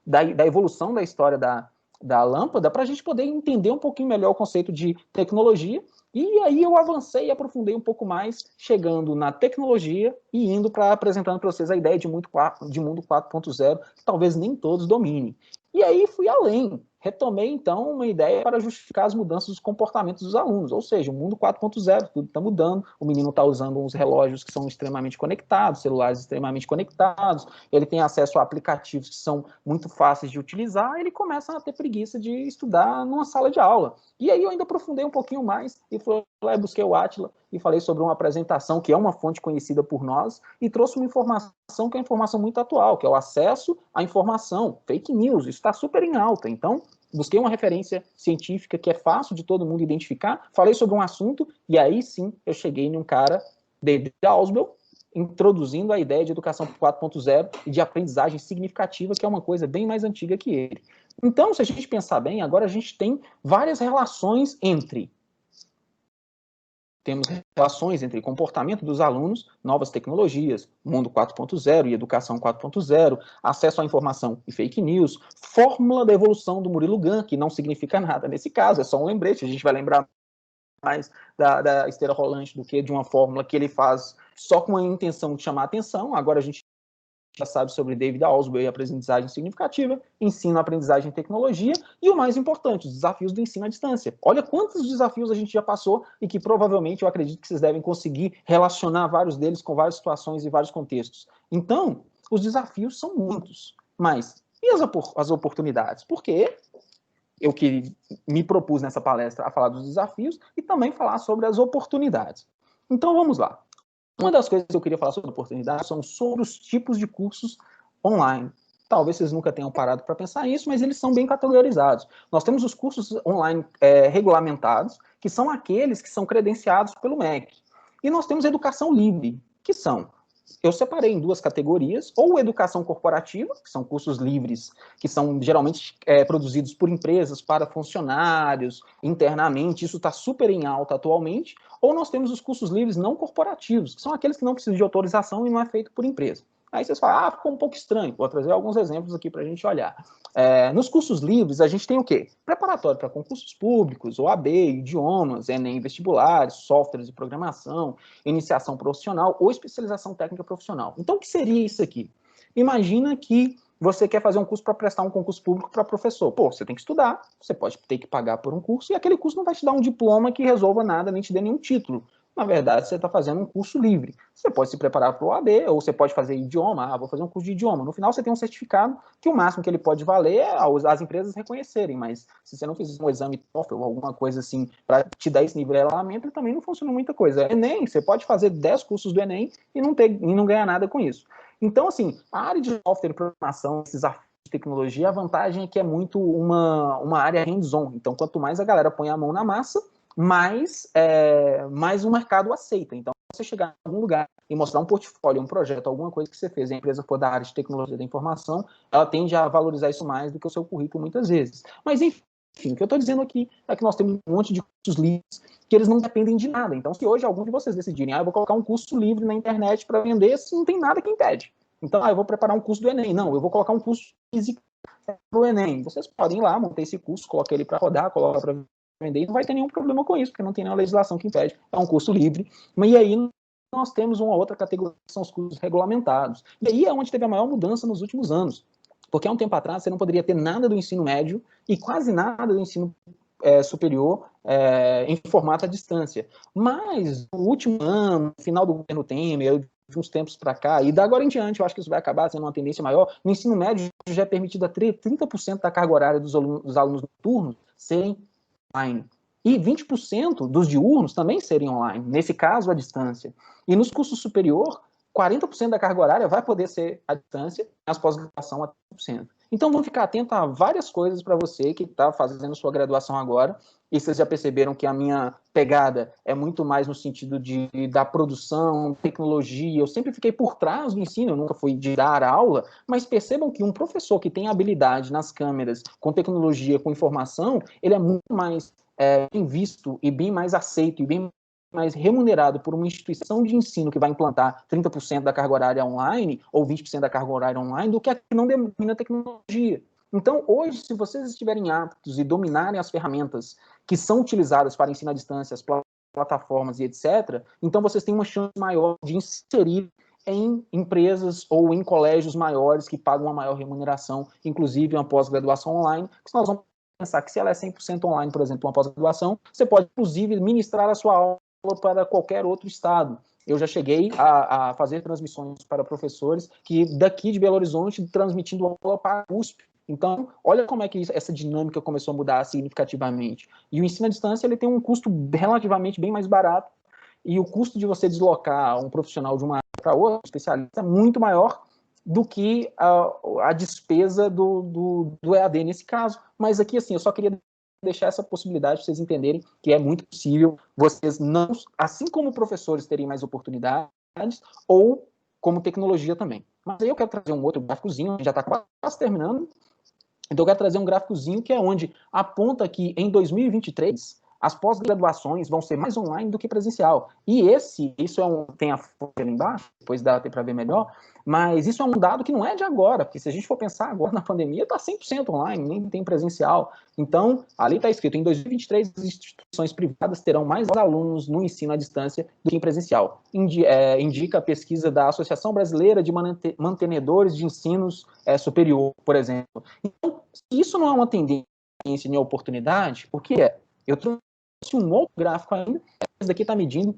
da evolução da história da lâmpada para a gente poder entender um pouquinho melhor o conceito de tecnologia. E aí eu avancei e aprofundei um pouco mais, chegando na tecnologia e indo para apresentando para vocês a ideia de mundo 4.0, que talvez nem todos dominem. E aí fui além. retomei, então, uma ideia para justificar as mudanças dos comportamentos dos alunos, ou seja, o mundo 4.0, tudo está mudando, o menino está usando uns relógios que são extremamente conectados, celulares extremamente conectados, ele tem acesso a aplicativos que são muito fáceis de utilizar, ele começa a ter preguiça de estudar numa sala de aula. E aí eu ainda aprofundei um pouquinho mais, e fui lá e busquei o Átila, e falei sobre uma apresentação que é uma fonte conhecida por nós, e trouxe uma informação que é uma informação muito atual, que é o acesso à informação, fake news, isso está super em alta, então busquei uma referência científica que é fácil de todo mundo identificar, falei sobre um assunto, e aí sim eu cheguei num cara, David Ausubel, introduzindo a ideia de educação 4.0 e de aprendizagem significativa, que é uma coisa bem mais antiga que ele. Então, se a gente pensar bem, agora a gente tem várias relações entre... Temos relações entre comportamento dos alunos, novas tecnologias, mundo 4.0 e educação 4.0, acesso à informação e fake news, fórmula da evolução do Murilo Gun, que não significa nada nesse caso, é só um lembrete, a gente vai lembrar mais da esteira rolante do que de uma fórmula que ele faz só com a intenção de chamar atenção. Agora a gente já sabe sobre David Ausubel e aprendizagem significativa, ensino, aprendizagem e tecnologia, e o mais importante, os desafios do ensino à distância. Olha quantos desafios a gente já passou e que provavelmente eu acredito que vocês devem conseguir relacionar vários deles com várias situações e vários contextos. Então, os desafios são muitos, mas e as oportunidades? Porque eu que me propus nessa palestra a falar dos desafios e também falar sobre as oportunidades. Então, vamos lá. Uma das coisas que eu queria falar sobre oportunidades são sobre os tipos de cursos online. Talvez vocês nunca tenham parado para pensar nisso, mas eles são bem categorizados. Nós temos os cursos online regulamentados, que são aqueles que são credenciados pelo MEC. E nós temos educação livre, que são... Eu separei em duas categorias, ou educação corporativa, que são cursos livres, que são geralmente produzidos por empresas para funcionários, internamente, isso está super em alta atualmente, ou nós temos os cursos livres não corporativos, que são aqueles que não precisam de autorização e não é feito por empresa. Aí vocês falam, ficou um pouco estranho, vou trazer alguns exemplos aqui para a gente olhar. Nos cursos livres, a gente tem o quê? Preparatório para concursos públicos, OAB, idiomas, Enem, vestibulares, softwares de programação, iniciação profissional ou especialização técnica profissional. Então, o que seria isso aqui? Imagina que você quer fazer um curso para prestar um concurso público para professor. Pô, você tem que estudar, você pode ter que pagar por um curso, e aquele curso não vai te dar um diploma que resolva nada, nem te dê nenhum título. Na verdade, você está fazendo um curso livre. Você pode se preparar para o OAB, ou você pode fazer idioma. Vou fazer um curso de idioma. No final, você tem um certificado que o máximo que ele pode valer é as empresas reconhecerem, mas se você não fizer um exame TOEFL ou alguma coisa assim para te dar esse nivelamento, também não funciona muita coisa. Enem, você pode fazer 10 cursos do Enem e não ganhar nada com isso. Então, assim, a área de software e programação, esses desafios de tecnologia, a vantagem é que é muito uma área hands-on. Então, quanto mais a galera põe a mão na massa, mais o mercado aceita. Então, você chegar em algum lugar e mostrar um portfólio, um projeto, alguma coisa que você fez, a empresa for da área de tecnologia da informação, ela tende a valorizar isso mais do que o seu currículo muitas vezes. Mas, enfim, o que eu estou dizendo aqui é que nós temos um monte de cursos livres que eles não dependem de nada. Então, se hoje algum de vocês decidirem, eu vou colocar um curso livre na internet para vender, não tem nada que impede. Então, eu vou preparar um curso do Enem. Não, eu vou colocar um curso físico para o Enem. Vocês podem ir lá, montar esse curso, colocar ele para rodar, colocar para vender, e não vai ter nenhum problema com isso, porque não tem nenhuma legislação que impede, é um curso livre. E aí nós temos uma outra categoria, que são os cursos regulamentados. E aí é onde teve a maior mudança nos últimos anos, porque há um tempo atrás você não poderia ter nada do ensino médio e quase nada do ensino superior em formato à distância. Mas no último ano, no final do governo Temer, de uns tempos para cá, e da agora em diante, eu acho que isso vai acabar sendo uma tendência maior, no ensino médio já é permitido a 30% da carga horária dos alunos noturnos serem online. E 20% dos diurnos também serem online, nesse caso, à distância. E nos cursos superior, 40% da carga horária vai poder ser à distância, nas pós-graduação a 30%. Então, vamos ficar atento a várias coisas para você que está fazendo sua graduação agora, e vocês já perceberam que a minha pegada é muito mais no sentido da produção, tecnologia. Eu sempre fiquei por trás do ensino, eu nunca fui de dar aula, mas percebam que um professor que tem habilidade nas câmeras, com tecnologia, com informação, ele é muito mais bem visto e bem mais aceito e bem mais remunerado por uma instituição de ensino que vai implantar 30% da carga horária online ou 20% da carga horária online do que a que não domina tecnologia. Então, hoje, se vocês estiverem aptos e dominarem as ferramentas que são utilizadas para ensino à distância, as plataformas e etc., então vocês têm uma chance maior de inserir em empresas ou em colégios maiores que pagam uma maior remuneração, inclusive uma pós-graduação online, que nós vamos pensar que se ela é 100% online, por exemplo, uma pós-graduação, você pode, inclusive, ministrar a sua aula para qualquer outro estado. Eu já cheguei a fazer transmissões para professores que daqui de Belo Horizonte transmitindo aula para a USP. Então, olha como é que essa dinâmica começou a mudar significativamente. E o ensino à distância ele tem um custo relativamente bem mais barato, e o custo de você deslocar um profissional de uma área para outra, um especialista, é muito maior do que a despesa do EAD nesse caso. Mas aqui, assim, eu só queria deixar essa possibilidade para vocês entenderem que é muito possível vocês não, assim como professores, terem mais oportunidades, ou como tecnologia também. Mas aí eu quero trazer um outro gráficozinho, já está quase terminando. Então eu quero trazer um gráficozinho que é onde aponta que em 2023 as pós-graduações vão ser mais online do que presencial. E isso tem a folha ali embaixo, depois dá até para ver melhor, mas isso é um dado que não é de agora, porque se a gente for pensar agora na pandemia, está 100% online, nem tem presencial. Então, ali está escrito, em 2023 as instituições privadas terão mais alunos no ensino à distância do que em presencial. Indica a pesquisa da Associação Brasileira de Mantenedores de Ensinos Superior, por exemplo. Então, se isso não é uma tendência em oportunidade, o que é? Eu trouxe um outro gráfico ainda, esse daqui está medindo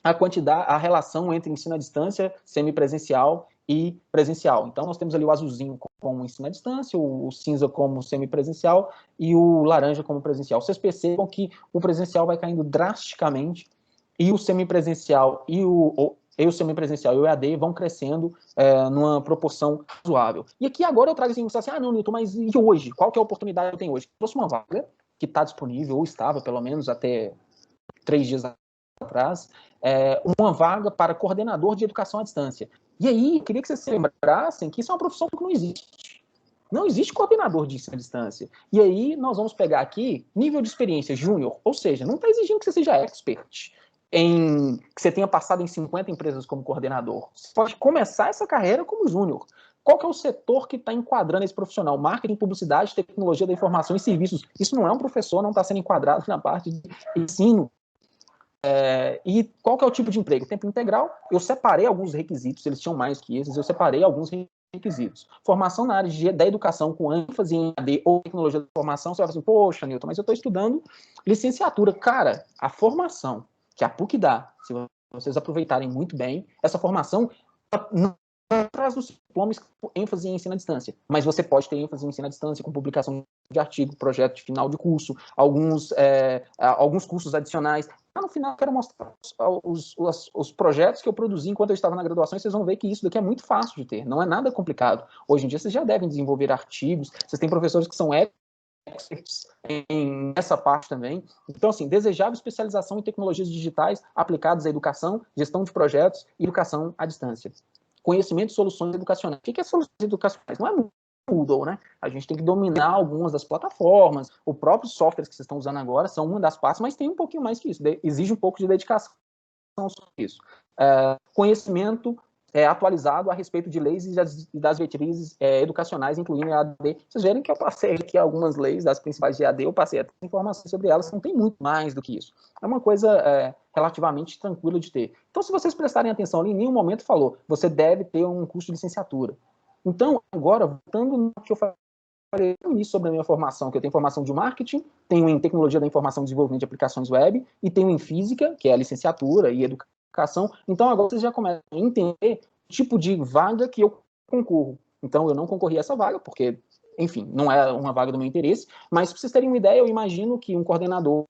a relação entre ensino à distância, semipresencial e presencial. Então, nós temos ali o azulzinho como ensino à distância, o cinza como semipresencial e o laranja como presencial. Vocês percebam que o presencial vai caindo drasticamente e o semipresencial e o semipresencial e o EAD vão crescendo numa proporção razoável. E aqui agora eu trago assim, não, Nilton, mas e hoje? Qual que é a oportunidade que eu tenho hoje? Eu trouxe uma vaga que está disponível, ou estava, pelo menos, até 3 dias atrás, uma vaga para coordenador de educação à distância. E aí, eu queria que vocês se lembrassem que isso é uma profissão que não existe. Não existe coordenador de ensino à distância. E aí, nós vamos pegar aqui nível de experiência júnior, ou seja, não está exigindo que você seja expert, que você tenha passado em 50 empresas como coordenador. Você pode começar essa carreira como júnior. Qual que é o setor que está enquadrando esse profissional? Marketing, publicidade, tecnologia da informação e serviços. Isso não é um professor, não está sendo enquadrado na parte de ensino. E qual que é o tipo de emprego? Tempo integral. Eu separei alguns requisitos, eles tinham mais que esses, eu separei alguns requisitos. Formação na área da educação com ênfase em AD ou tecnologia da informação. Você vai falar assim, poxa, Nilton, mas eu estou estudando licenciatura. Cara, a formação que a PUC dá, se vocês aproveitarem muito bem, essa formação não traz os diplomas com ênfase em ensino à distância, mas você pode ter ênfase em ensino à distância com publicação de artigo, projeto de final de curso, alguns cursos adicionais. No final, eu quero mostrar os projetos que eu produzi enquanto eu estava na graduação, e vocês vão ver que isso daqui é muito fácil de ter, não é nada complicado. Hoje em dia, vocês já devem desenvolver artigos, vocês têm professores que são experts nessa parte também. Então, assim, desejável especialização em tecnologias digitais aplicadas à educação, gestão de projetos e educação à distância. Conhecimento de soluções educacionais. O que é soluções educacionais? Não é Moodle, né? A gente tem que dominar algumas das plataformas, o próprio software que vocês estão usando agora são uma das partes, mas tem um pouquinho mais que isso, exige um pouco de dedicação sobre isso. Conhecimento atualizado a respeito de leis e das diretrizes educacionais, incluindo a EAD. Vocês verem que eu passei aqui algumas leis das principais de EAD, eu passei até informações sobre elas, não tem muito mais do que isso. É uma coisa relativamente tranquila de ter. Então, se vocês prestarem atenção ali, em nenhum momento falou, você deve ter um curso de licenciatura. Então, agora, voltando no que eu falei sobre a minha formação, que eu tenho formação de marketing, tenho em tecnologia da informação e desenvolvimento de aplicações web, e tenho em física, que é a licenciatura e educação. Então, agora vocês já começam a entender o tipo de vaga que eu concorro. Então, eu não concorri a essa vaga, porque, enfim, não é uma vaga do meu interesse, mas para vocês terem uma ideia, eu imagino que um coordenador,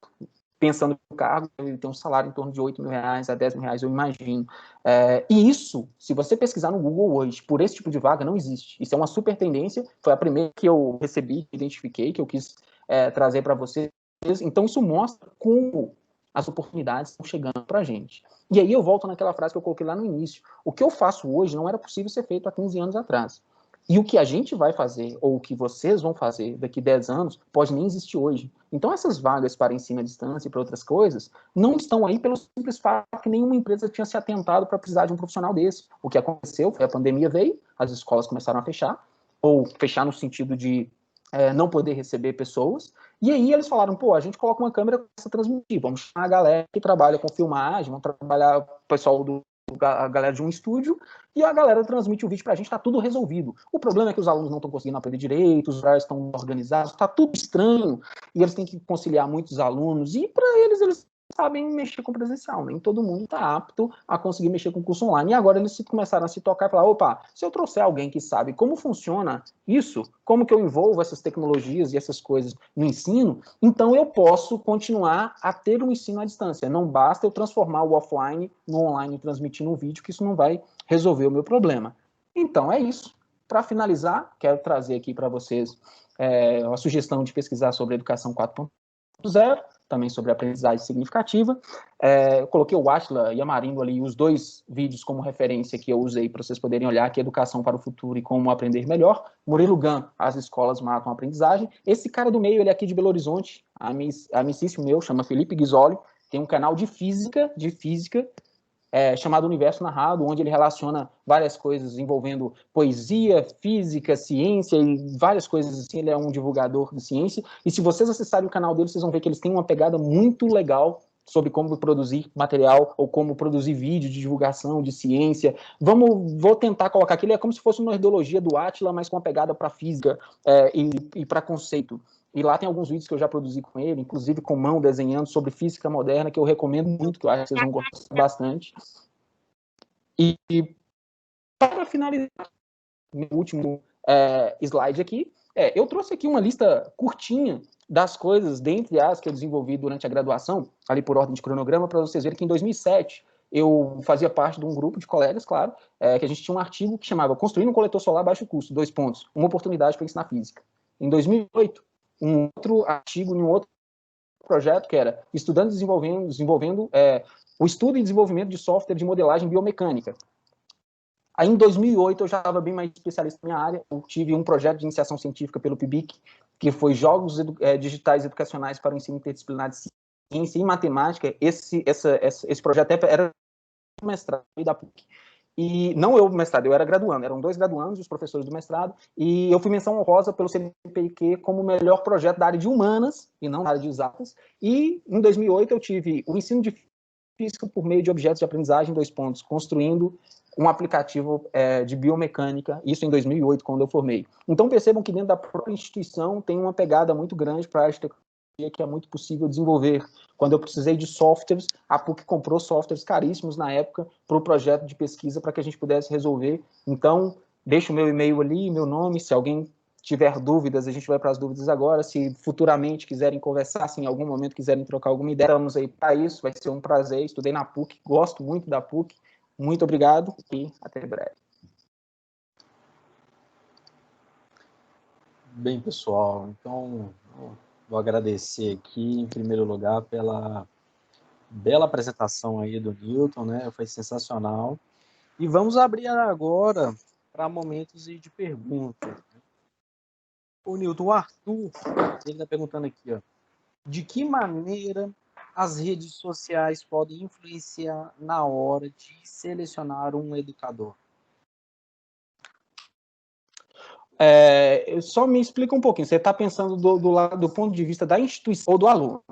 pensando no cargo, ele tem um salário em torno de R$8.000 a R$10.000, eu imagino. E isso, se você pesquisar no Google hoje, por esse tipo de vaga, não existe. Isso é uma super tendência, foi a primeira que eu recebi, identifiquei, que eu quis trazer para vocês. Então, isso mostra como as oportunidades estão chegando para a gente. E aí eu volto naquela frase que eu coloquei lá no início. O que eu faço hoje não era possível ser feito há 15 anos atrás. E o que a gente vai fazer, ou o que vocês vão fazer daqui a 10 anos, pode nem existir hoje. Então, essas vagas para ensino à distância e para outras coisas, não estão aí pelo simples fato que nenhuma empresa tinha se atentado para precisar de um profissional desse. O que aconteceu foi a pandemia veio, as escolas começaram a fechar, ou fechar no sentido de não poder receber pessoas, e aí eles falaram, pô, a gente coloca uma câmera para transmitir, vamos chamar a galera que trabalha com filmagem, vamos trabalhar o pessoal do a galera de um estúdio, e a galera transmite o vídeo pra gente, tá tudo resolvido. O problema é que os alunos não estão conseguindo aprender direito, os horários estão organizados, tá tudo estranho, e eles têm que conciliar muitos alunos, e para eles sabem mexer com presencial, nem todo mundo está apto a conseguir mexer com curso online, e agora eles começaram a se tocar e falar, opa, se eu trouxer alguém que sabe como funciona isso, como que eu envolvo essas tecnologias e essas coisas no ensino, então eu posso continuar a ter um ensino à distância, não basta eu transformar o offline no online transmitindo um vídeo, que isso não vai resolver o meu problema. Então é isso. Para finalizar, quero trazer aqui para vocês uma sugestão de pesquisar sobre educação 4.0, também sobre aprendizagem significativa. Eu coloquei o Átila e a Marindo ali, os dois vídeos como referência que eu usei para vocês poderem olhar, que é Educação para o Futuro e Como Aprender Melhor. Murilo Gun, As Escolas Matam a Aprendizagem. Esse cara do meio, ele é aqui de Belo Horizonte, amicíssimo meu, chama Felipe Ghisoli, tem um canal de física, chamado Universo Narrado, onde ele relaciona várias coisas envolvendo poesia, física, ciência e várias coisas assim. Ele é um divulgador de ciência. E se vocês acessarem o canal dele, vocês vão ver que eles têm uma pegada muito legal sobre como produzir material ou como produzir vídeo de divulgação de ciência. Vou tentar colocar aqui, ele é como se fosse uma ideologia do Átila, mas com uma pegada para física e para conceito. E lá tem alguns vídeos que eu já produzi com ele, inclusive com mão desenhando sobre física moderna, que eu recomendo muito, que eu acho que vocês vão gostar bastante. E para finalizar, meu último slide aqui, eu trouxe aqui uma lista curtinha das coisas, dentre as que eu desenvolvi durante a graduação, ali por ordem de cronograma, para vocês verem que em 2007 eu fazia parte de um grupo de colegas, claro, que a gente tinha um artigo que chamava Construindo um coletor solar a baixo custo, : uma oportunidade para ensinar física. Em 2008, um outro artigo em um outro projeto que era Estudando e desenvolvendo o estudo e desenvolvimento de software de modelagem biomecânica. Aí, em 2008, eu já estava bem mais especialista na minha área. Eu tive um projeto de iniciação científica pelo PIBIC, que foi Jogos Digitais Educacionais para o Ensino Interdisciplinar de Ciência e Matemática. Esse projeto era mestrado da PUC. E não eu mestrado, eu era graduando, eram 2 graduandos, os professores do mestrado, e eu fui menção honrosa pelo CNPq como o melhor projeto da área de humanas, e não da área de exatas, e em 2008 eu tive o ensino de física por meio de objetos de aprendizagem, : construindo um aplicativo de biomecânica, isso em 2008, quando eu formei. Então percebam que dentro da própria instituição tem uma pegada muito grande para a área de tecnologia, que é muito possível desenvolver. Quando eu precisei de softwares, a PUC comprou softwares caríssimos na época para o projeto de pesquisa para que a gente pudesse resolver. Então, deixo o meu e-mail ali, meu nome, se alguém tiver dúvidas, a gente vai para as dúvidas agora. Se futuramente quiserem conversar, se em algum momento quiserem trocar alguma ideia, vamos aí para isso, vai ser um prazer. Estudei na PUC, gosto muito da PUC. Muito obrigado e até breve. Bem, pessoal, então vou agradecer aqui, em primeiro lugar, pela bela apresentação aí do Newton, né? Foi sensacional. E vamos abrir agora para momentos de perguntas. O Newton, o Arthur, ele está perguntando aqui, ó, de que maneira as redes sociais podem influenciar na hora de selecionar um educador? Só me explica um pouquinho. Você está pensando do ponto de vista da instituição ou do aluno?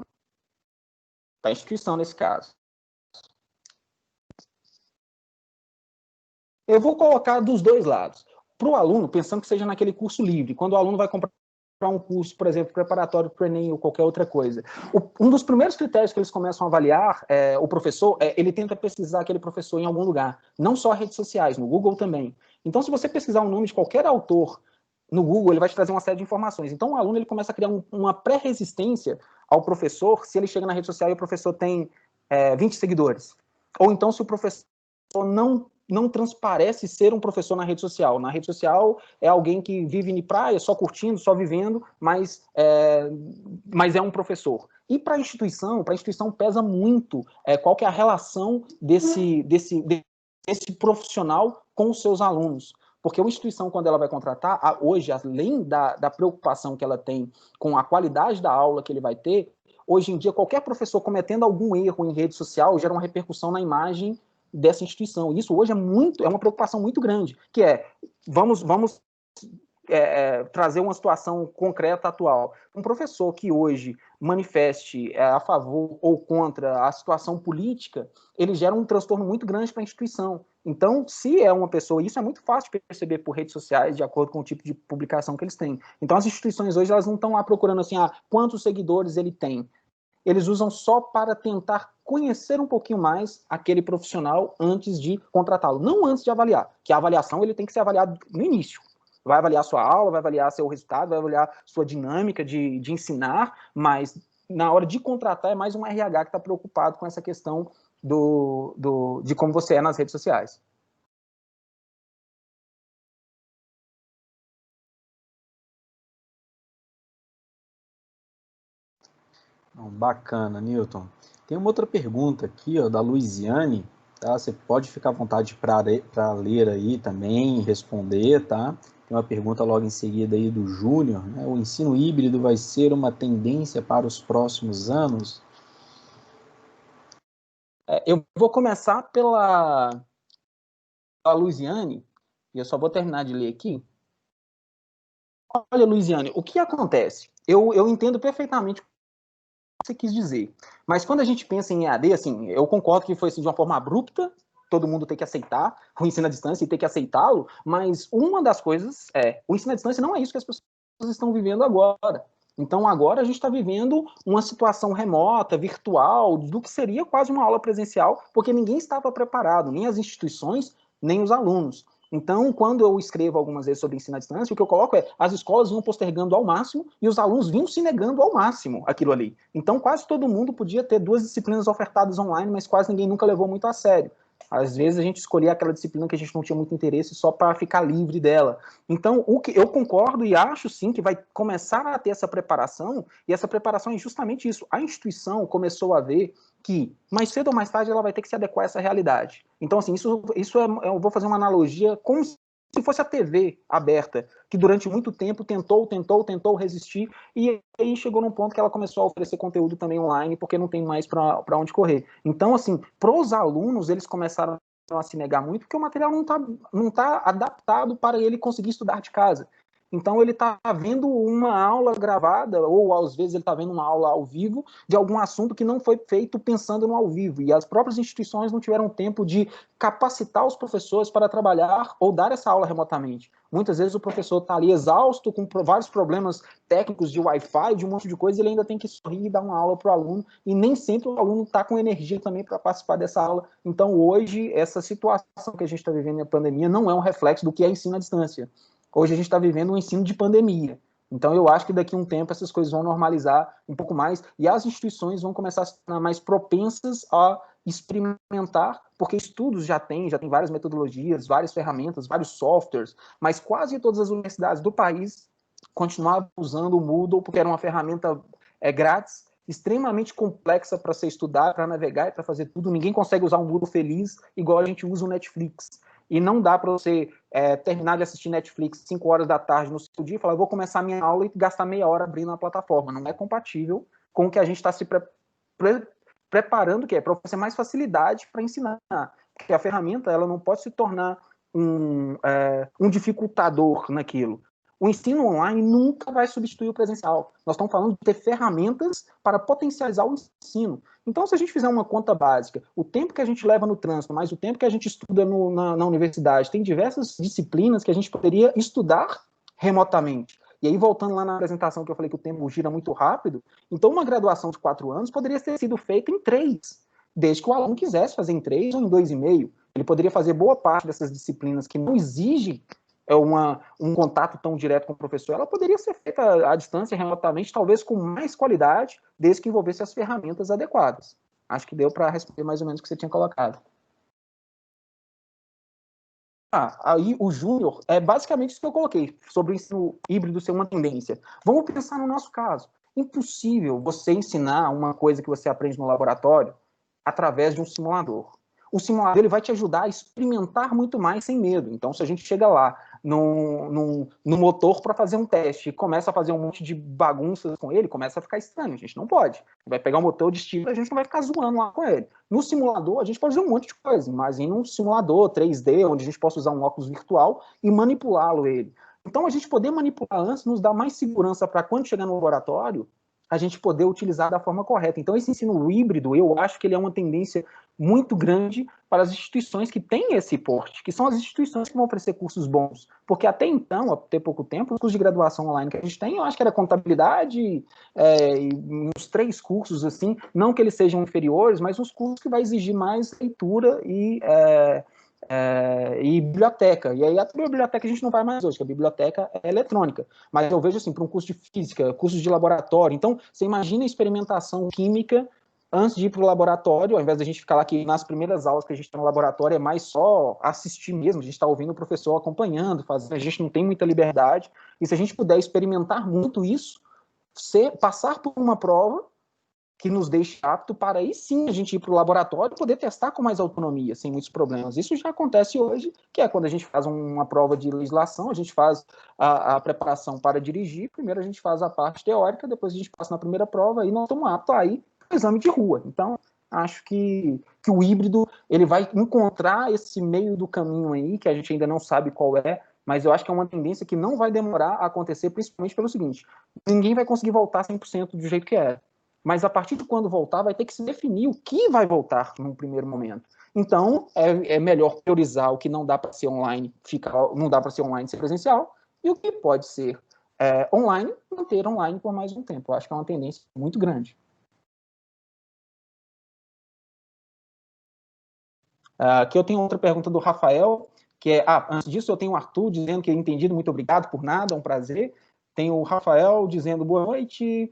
Da instituição, nesse caso. Eu vou colocar dos dois lados. Para o aluno, pensando que seja naquele curso livre, quando o aluno vai comprar um curso, por exemplo, preparatório para o Enem ou qualquer outra coisa. Um dos primeiros critérios que eles começam a avaliar, o professor, ele tenta pesquisar aquele professor em algum lugar, não só redes sociais, no Google também. Então, se você pesquisar o nome de qualquer autor no Google, ele vai te trazer uma série de informações. Então, o aluno ele começa a criar uma pré-resistência ao professor se ele chega na rede social e o professor tem 20 seguidores. Ou então, se o professor não transparece ser um professor na rede social. Na rede social é alguém que vive em praia, só curtindo, só vivendo, mas é um professor. E para a instituição pesa muito qual que é a relação desse profissional com os seus alunos. Porque a instituição, quando ela vai contratar, hoje, além da preocupação que ela tem com a qualidade da aula que ele vai ter, hoje em dia, qualquer professor cometendo algum erro em rede social gera uma repercussão na imagem dessa instituição. Isso hoje é uma preocupação muito grande, que vamos trazer uma situação concreta atual. Um professor que hoje manifeste a favor ou contra a situação política, ele gera um transtorno muito grande para a instituição. Então, se é uma pessoa, isso é muito fácil de perceber por redes sociais, de acordo com o tipo de publicação que eles têm. Então, as instituições hoje, elas não estão lá procurando assim, quantos seguidores ele tem. Eles usam só para tentar conhecer um pouquinho mais aquele profissional antes de contratá-lo, não antes de avaliar, que a avaliação ele tem que ser avaliado no início. Vai avaliar sua aula, vai avaliar seu resultado, vai avaliar sua dinâmica de ensinar, mas na hora de contratar é mais um RH que está preocupado com essa questão de como você é nas redes sociais. Bacana, Newton. Tem uma outra pergunta aqui, ó, da Luiziane, tá? Você pode ficar à vontade para ler aí também e responder, tá? Tem uma pergunta logo em seguida aí do Júnior, né? O ensino híbrido vai ser uma tendência para os próximos anos? Eu vou começar pela Luiziane, e eu só vou terminar de ler aqui. Olha, Luiziane, o que acontece? Eu entendo perfeitamente você quis dizer. Mas quando a gente pensa em EAD, assim, eu concordo que foi assim, de uma forma abrupta, todo mundo tem que aceitar o ensino à distância e tem que aceitá-lo, mas uma das coisas o ensino à distância não é isso que as pessoas estão vivendo agora. Então agora a gente está vivendo uma situação remota, virtual, do que seria quase uma aula presencial, porque ninguém estava preparado, nem as instituições, nem os alunos. Então, quando eu escrevo algumas vezes sobre ensino à distância, o que eu coloco as escolas vinham postergando ao máximo e os alunos vinham se negando ao máximo aquilo ali. Então, quase todo mundo podia ter 2 disciplinas ofertadas online, mas quase ninguém nunca levou muito a sério. Às vezes a gente escolhia aquela disciplina que a gente não tinha muito interesse só para ficar livre dela. Então, o que eu concordo e acho sim que vai começar a ter essa preparação, e essa preparação é justamente isso. A instituição começou a ver que mais cedo ou mais tarde ela vai ter que se adequar a essa realidade. Então, assim, eu vou fazer uma analogia como se fosse a TV aberta, que durante muito tempo tentou resistir, e aí chegou num ponto que ela começou a oferecer conteúdo também online, porque não tem mais para onde correr. Então, assim, para os alunos, eles começaram a se negar muito, porque o material não tá adaptado para ele conseguir estudar de casa. Então ele está vendo uma aula gravada, ou às vezes ele está vendo uma aula ao vivo de algum assunto que não foi feito pensando no ao vivo. E as próprias instituições não tiveram tempo de capacitar os professores para trabalhar ou dar essa aula remotamente. Muitas vezes o professor está ali exausto, com vários problemas técnicos de Wi-Fi, de um monte de coisa, e ele ainda tem que sorrir e dar uma aula para o aluno, e nem sempre o aluno está com energia também para participar dessa aula. Então hoje, essa situação que a gente está vivendo na pandemia não é um reflexo do que é ensino à distância. Hoje a gente está vivendo um ensino de pandemia. Então eu acho que daqui a um tempo essas coisas vão normalizar um pouco mais e as instituições vão começar a se tornar mais propensas a experimentar, porque estudos já tem várias metodologias, várias ferramentas, vários softwares, mas quase todas as universidades do país continuavam usando o Moodle porque era uma ferramenta grátis, extremamente complexa para ser estudada, para navegar e para fazer tudo. Ninguém consegue usar um Moodle feliz igual a gente usa o Netflix. E não dá para você terminar de assistir Netflix 5 horas da tarde no seu dia e falar, eu vou começar a minha aula e gastar meia hora abrindo a plataforma. Não é compatível com o que a gente está se preparando, que é para oferecer mais facilidade para ensinar. Porque a ferramenta ela não pode se tornar um dificultador naquilo. O ensino online nunca vai substituir o presencial. Nós estamos falando de ter ferramentas para potencializar o ensino. Então, se a gente fizer uma conta básica, o tempo que a gente leva no trânsito, mais o tempo que a gente estuda na universidade, tem diversas disciplinas que a gente poderia estudar remotamente. E aí, voltando lá na apresentação que eu falei que o tempo gira muito rápido, então uma graduação de 4 anos poderia ter sido feita em 3, desde que o aluno quisesse fazer em 3 ou em 2,5. Ele poderia fazer boa parte dessas disciplinas que não exigem um contato tão direto com o professor, ela poderia ser feita à distância, remotamente, talvez com mais qualidade, desde que envolvesse as ferramentas adequadas. Acho que deu para responder mais ou menos o que você tinha colocado. Aí o Júnior é basicamente isso que eu coloquei, sobre o ensino híbrido ser uma tendência. Vamos pensar no nosso caso. Impossível você ensinar uma coisa que você aprende no laboratório através de um simulador. O simulador ele vai te ajudar a experimentar muito mais sem medo. Então, se a gente chega lá no motor para fazer um teste e começa a fazer um monte de bagunças com ele, começa a ficar estranho. A gente não pode. Vai pegar o motor de estilo, a gente não vai ficar zoando lá com ele. No simulador, a gente pode fazer um monte de coisa. Imagina um simulador 3D, onde a gente possa usar um óculos virtual e manipulá-lo ele. Então, a gente poder manipular antes nos dá mais segurança para quando chegar no laboratório, a gente poder utilizar da forma correta. Então, esse ensino híbrido, eu acho que ele é uma tendência muito grande para as instituições que têm esse porte, que são as instituições que vão oferecer cursos bons. Porque até então, até pouco tempo, os cursos de graduação online que a gente tem, eu acho que era contabilidade, e uns 3 cursos, assim, não que eles sejam inferiores, mas uns cursos que vai exigir mais leitura e biblioteca. E aí a biblioteca a gente não vai mais hoje, que a biblioteca é eletrônica. Mas eu vejo assim, para um curso de física, cursos de laboratório. Então, você imagina a experimentação química antes de ir para o laboratório, ao invés da gente ficar lá que nas primeiras aulas que a gente está no laboratório é mais só assistir mesmo, a gente está ouvindo o professor acompanhando, fazendo, a gente não tem muita liberdade. E se a gente puder experimentar muito isso, passar por uma prova que nos deixe apto para aí sim a gente ir para o laboratório e poder testar com mais autonomia, sem muitos problemas. Isso já acontece hoje, que é quando a gente faz uma prova de legislação, a gente faz a preparação para dirigir, primeiro a gente faz a parte teórica, depois a gente passa na primeira prova e nós estamos aptos aí para o exame de rua. Então, acho que o híbrido ele vai encontrar esse meio do caminho aí, que a gente ainda não sabe qual é, mas eu acho que é uma tendência que não vai demorar a acontecer, principalmente pelo seguinte, ninguém vai conseguir voltar 100% do jeito que era. Mas a partir de quando voltar, vai ter que se definir o que vai voltar num primeiro momento. Então, é melhor priorizar o que não dá para ser online, não dá para ser online ser presencial, e o que pode ser online, manter online por mais um tempo. Eu acho que é uma tendência muito grande. Aqui eu tenho outra pergunta do Rafael, que é, antes disso eu tenho o Arthur dizendo que é entendido, muito obrigado por nada, é um prazer. Tem o Rafael dizendo boa noite.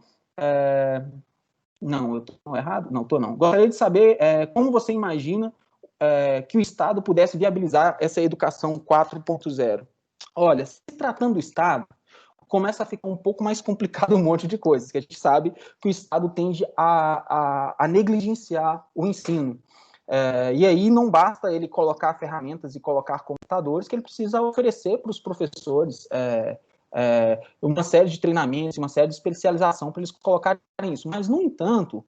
Não, eu estou errado? Não, estou não. Gostaria de saber como você imagina que o Estado pudesse viabilizar essa educação 4.0. Olha, se tratando do Estado, começa a ficar um pouco mais complicado um monte de coisas, que a gente sabe que o Estado tende a negligenciar o ensino. E aí não basta ele colocar ferramentas e colocar computadores, que ele precisa oferecer para os professores uma série de treinamentos, uma série de especialização para eles colocarem isso. Mas, no entanto,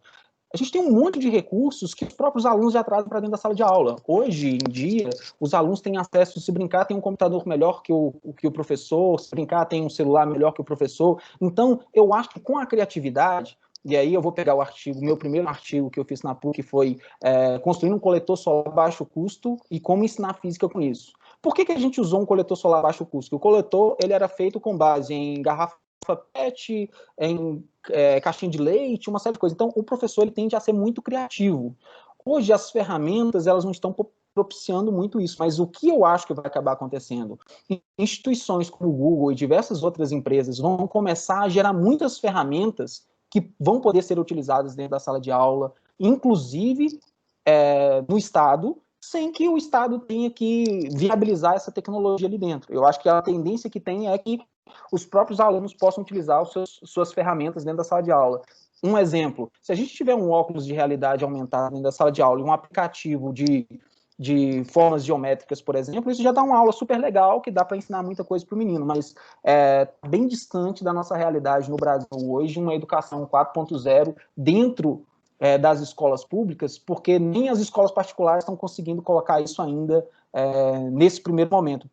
a gente tem um monte de recursos que os próprios alunos já trazem para dentro da sala de aula. Hoje em dia, os alunos têm acesso, se brincar, tem um computador melhor que o professor, se brincar, tem um celular melhor que o professor. Então, eu acho que com a criatividade, e aí eu vou pegar o meu primeiro artigo que eu fiz na PUC, que foi construindo um coletor solar a baixo custo e como ensinar física com isso. Por que a gente usou um coletor solar a baixo custo? O coletor ele era feito com base em garrafa PET, em caixinha de leite, uma série de coisas. Então, o professor ele tende a ser muito criativo. Hoje, as ferramentas elas não estão propiciando muito isso, mas o que eu acho que vai acabar acontecendo? Instituições como o Google e diversas outras empresas vão começar a gerar muitas ferramentas que vão poder ser utilizadas dentro da sala de aula, inclusive no Estado, sem que o Estado tenha que viabilizar essa tecnologia ali dentro. Eu acho que a tendência que tem é que os próprios alunos possam utilizar suas ferramentas dentro da sala de aula. Um exemplo, se a gente tiver um óculos de realidade aumentada dentro da sala de aula e um aplicativo de formas geométricas, por exemplo, isso já dá uma aula super legal que dá para ensinar muita coisa para o menino, mas bem distante da nossa realidade no Brasil hoje, uma educação 4.0 dentro das escolas públicas, porque nem as escolas particulares estão conseguindo colocar isso ainda nesse primeiro momento.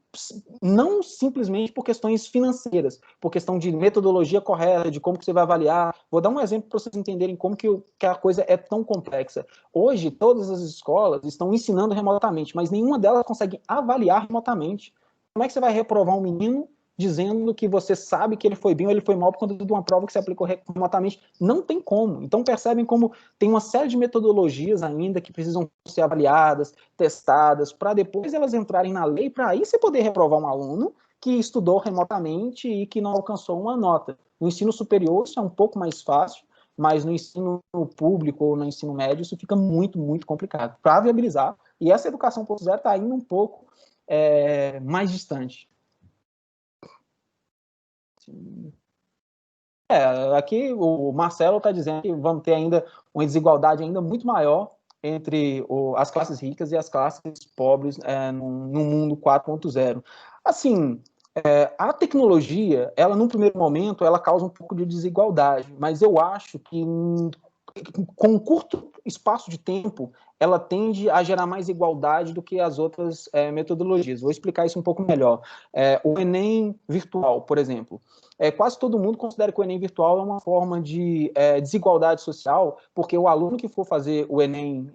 Não simplesmente por questões financeiras, por questão de metodologia correta, de como que você vai avaliar. Vou dar um exemplo para vocês entenderem como que a coisa é tão complexa. Hoje, todas as escolas estão ensinando remotamente, mas nenhuma delas consegue avaliar remotamente. Como é que você vai reprovar um menino dizendo que você sabe que ele foi bem ou ele foi mal por conta de uma prova que você aplicou remotamente? Não tem como. Então, percebem como tem uma série de metodologias ainda que precisam ser avaliadas, testadas, para depois elas entrarem na lei, para aí você poder reprovar um aluno que estudou remotamente e que não alcançou uma nota. No ensino superior isso é um pouco mais fácil, mas no ensino público ou no ensino médio isso fica muito, muito complicado para viabilizar. E essa educação 1.0 está indo um pouco mais distante. Aqui o Marcelo está dizendo que vamos ter ainda uma desigualdade ainda muito maior entre as classes ricas e as classes pobres no mundo 4.0. Assim, a tecnologia, ela num primeiro momento, ela causa um pouco de desigualdade, mas eu acho que com um curto espaço de tempo, ela tende a gerar mais igualdade do que as outras metodologias. Vou explicar isso um pouco melhor. O Enem virtual, por exemplo. Quase todo mundo considera que o Enem virtual é uma forma de desigualdade social, porque o aluno que for fazer o Enem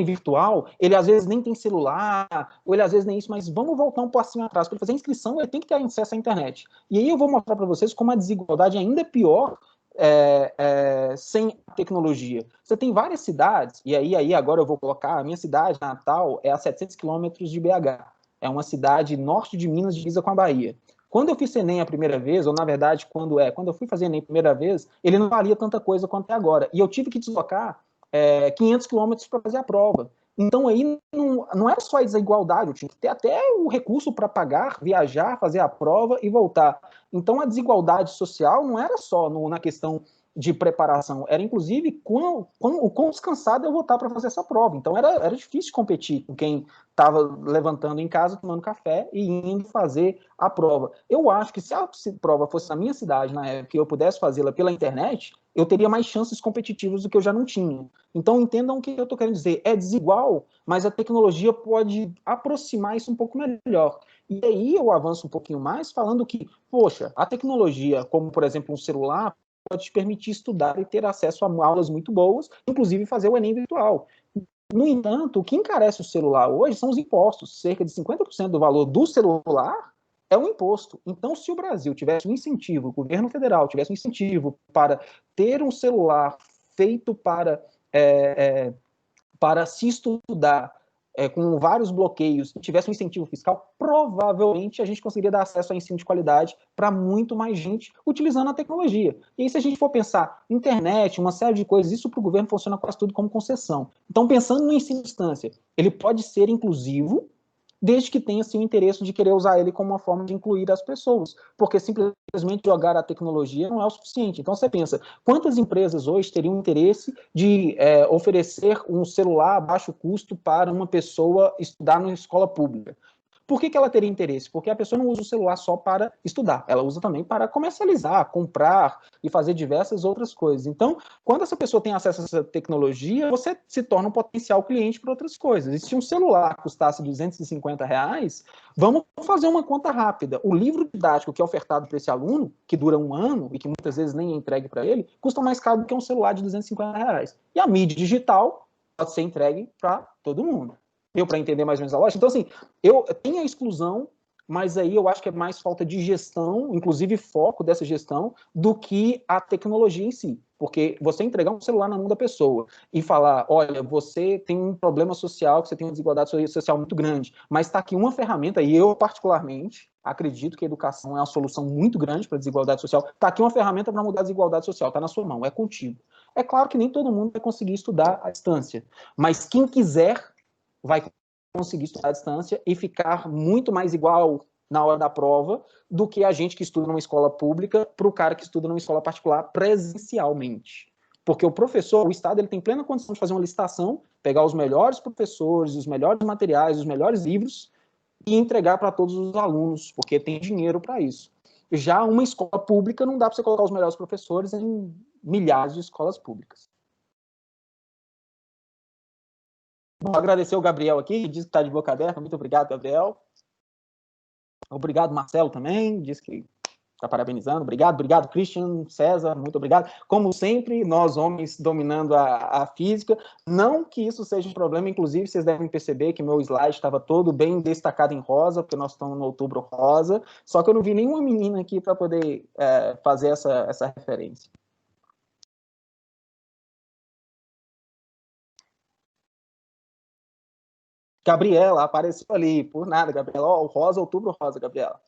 virtual, ele às vezes nem tem celular, ou ele às vezes nem isso, mas vamos voltar um passinho atrás. Para ele fazer a inscrição, ele tem que ter acesso à internet. E aí eu vou mostrar para vocês como a desigualdade ainda é pior sem tecnologia. Você tem várias cidades, e aí agora eu vou colocar, a minha cidade natal é a 700 quilômetros de BH. É uma cidade norte de Minas, divisa com a Bahia. Quando eu fiz Enem a primeira vez, ou na verdade, quando eu fui fazer Enem a primeira vez, ele não valia tanta coisa quanto é agora. E eu tive que deslocar 500 quilômetros para fazer a prova. Então aí não era só a desigualdade, eu tinha que ter até o recurso para pagar, viajar, fazer a prova e voltar. Então a desigualdade social não era só na questão de preparação, era inclusive o quão descansado eu vou estar para fazer essa prova. Então era difícil competir com quem estava levantando em casa, tomando café e indo fazer a prova. Eu acho que se a prova fosse na minha cidade, na época, e eu pudesse fazê-la pela internet, eu teria mais chances competitivas do que eu já não tinha. Então, entendam o que eu estou querendo dizer. É desigual, mas a tecnologia pode aproximar isso um pouco melhor. E aí eu avanço um pouquinho mais falando que, poxa, a tecnologia, como, por exemplo, um celular, pode te permitir estudar e ter acesso a aulas muito boas, inclusive fazer o Enem virtual. No entanto, o que encarece o celular hoje são os impostos. Cerca de 50% do valor do celular é um imposto. Então, se o Brasil tivesse um incentivo, o governo federal tivesse um incentivo para ter um celular feito para se estudar com vários bloqueios, e tivesse um incentivo fiscal, provavelmente a gente conseguiria dar acesso a ensino de qualidade para muito mais gente utilizando a tecnologia. E aí, se a gente for pensar internet, uma série de coisas, isso para o governo funciona quase tudo como concessão. Então, pensando no ensino à distância, ele pode ser inclusivo, desde que tenha assim, o interesse de querer usar ele como uma forma de incluir as pessoas, porque simplesmente jogar a tecnologia não é o suficiente. Então você pensa, quantas empresas hoje teriam interesse de oferecer um celular a baixo custo para uma pessoa estudar numa escola pública? Por que ela teria interesse? Porque a pessoa não usa o celular só para estudar, ela usa também para comercializar, comprar e fazer diversas outras coisas. Então, quando essa pessoa tem acesso a essa tecnologia, você se torna um potencial cliente para outras coisas. E se um celular custasse R$ 250, vamos fazer uma conta rápida. O livro didático que é ofertado para esse aluno, que dura 1 ano e que muitas vezes nem é entregue para ele, custa mais caro do que um celular de R$ 250. E a mídia digital pode ser entregue para todo mundo. Deu para entender mais ou menos a lógica? Então, assim, eu tenho a exclusão, mas aí eu acho que é mais falta de gestão, inclusive foco dessa gestão, do que a tecnologia em si. Porque você entregar um celular na mão da pessoa e falar, olha, você tem um problema social, que você tem uma desigualdade social muito grande, mas está aqui uma ferramenta, e eu particularmente acredito que a educação é uma solução muito grande para a desigualdade social, está aqui uma ferramenta para mudar a desigualdade social, está na sua mão, é contigo. É claro que nem todo mundo vai conseguir estudar à distância, mas quem quiser vai conseguir estudar à distância e ficar muito mais igual na hora da prova do que a gente que estuda numa escola pública para o cara que estuda numa escola particular presencialmente. Porque o professor, o Estado, ele tem plena condição de fazer uma licitação, pegar os melhores professores, os melhores materiais, os melhores livros e entregar para todos os alunos, porque tem dinheiro para isso. Já uma escola pública não dá para você colocar os melhores professores em milhares de escolas públicas. Vou agradecer o Gabriel aqui, que disse que está de boca aberta. Muito obrigado, Gabriel. Obrigado, Marcelo, também, disse que está parabenizando. Obrigado, Christian, César, muito obrigado. Como sempre, nós homens dominando a física. Não que isso seja um problema, inclusive vocês devem perceber que meu slide estava todo bem destacado em rosa, porque nós estamos no Outubro Rosa, só que eu não vi nenhuma menina aqui para poder fazer essa referência. Gabriela apareceu ali, por nada, Gabriela. Ó, rosa, Outubro Rosa, Gabriela.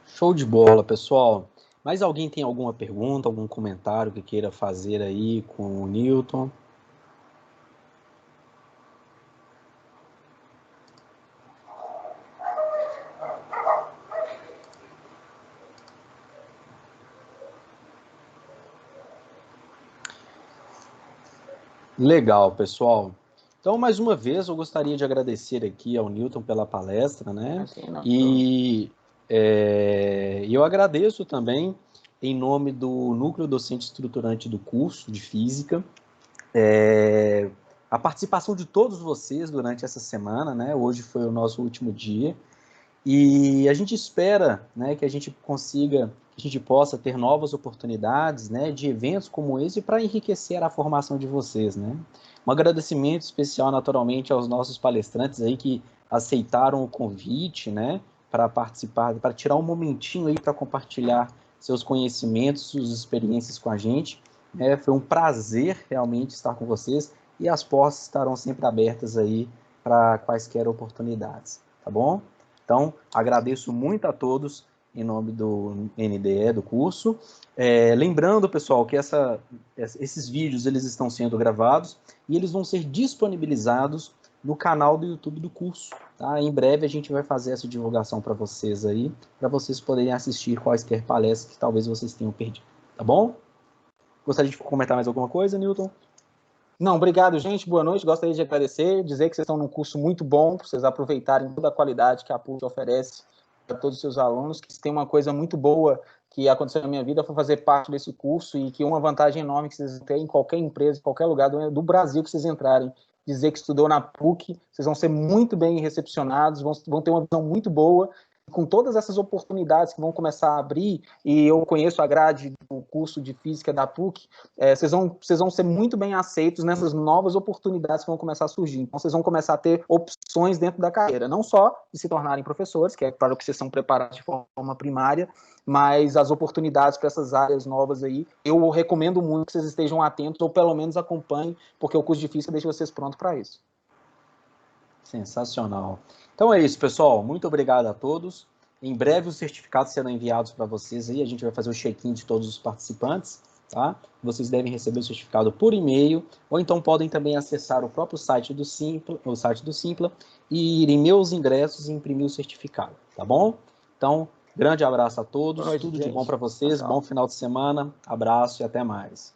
Show de bola, pessoal. Mais alguém tem alguma pergunta, algum comentário que queira fazer aí com o Newton? Legal, pessoal. Então, mais uma vez, eu gostaria de agradecer aqui ao Newton pela palestra, né? Assim, E eu agradeço também, em nome do Núcleo Docente Estruturante do curso de Física, a participação de todos vocês durante essa semana, né? Hoje foi o nosso último dia. E a gente espera, né, que a gente possa ter novas oportunidades, né, de eventos como esse para enriquecer a formação de vocês, né. Um agradecimento especial, naturalmente, aos nossos palestrantes aí que aceitaram o convite, né, para participar, para tirar um momentinho aí para compartilhar seus conhecimentos, suas experiências com a gente. Foi um prazer realmente estar com vocês e as portas estarão sempre abertas aí para quaisquer oportunidades, tá bom? Então, agradeço muito a todos em nome do NDE, do curso. Lembrando, pessoal, que esses vídeos eles estão sendo gravados e eles vão ser disponibilizados no canal do YouTube do curso. Tá? Em breve a gente vai fazer essa divulgação para vocês aí, para vocês poderem assistir quaisquer palestras que talvez vocês tenham perdido. Tá bom? Gostaria de comentar mais alguma coisa, Newton? Não, obrigado, gente. Boa noite. Gostaria de agradecer, dizer que vocês estão num curso muito bom, para vocês aproveitarem toda a qualidade que a PUC oferece para todos os seus alunos, que se tem uma coisa muito boa que aconteceu na minha vida foi fazer parte desse curso e que uma vantagem enorme que vocês têm em qualquer empresa, em qualquer lugar do Brasil que vocês entrarem, dizer que estudou na PUC, vocês vão ser muito bem recepcionados, vão ter uma visão muito boa, com todas essas oportunidades que vão começar a abrir, e eu conheço a grade do curso de Física da PUC, vocês vão ser muito bem aceitos nessas novas oportunidades que vão começar a surgir. Então, vocês vão começar a ter opções dentro da carreira, não só de se tornarem professores, que é para o que vocês são preparados de forma primária, mas as oportunidades para essas áreas novas aí, eu recomendo muito que vocês estejam atentos, ou pelo menos acompanhem, porque o curso de Física deixa vocês prontos para isso. Sensacional. Então é isso, pessoal. Muito obrigado a todos. Em breve os certificados serão enviados para vocês aí. A gente vai fazer o check-in de todos os participantes, tá? Vocês devem receber o certificado por e-mail, ou então podem também acessar o próprio site do Simpla, e ir em meus ingressos e imprimir o certificado, tá bom? Então, grande abraço a todos, tudo de bom para vocês, bom final de semana, abraço e até mais.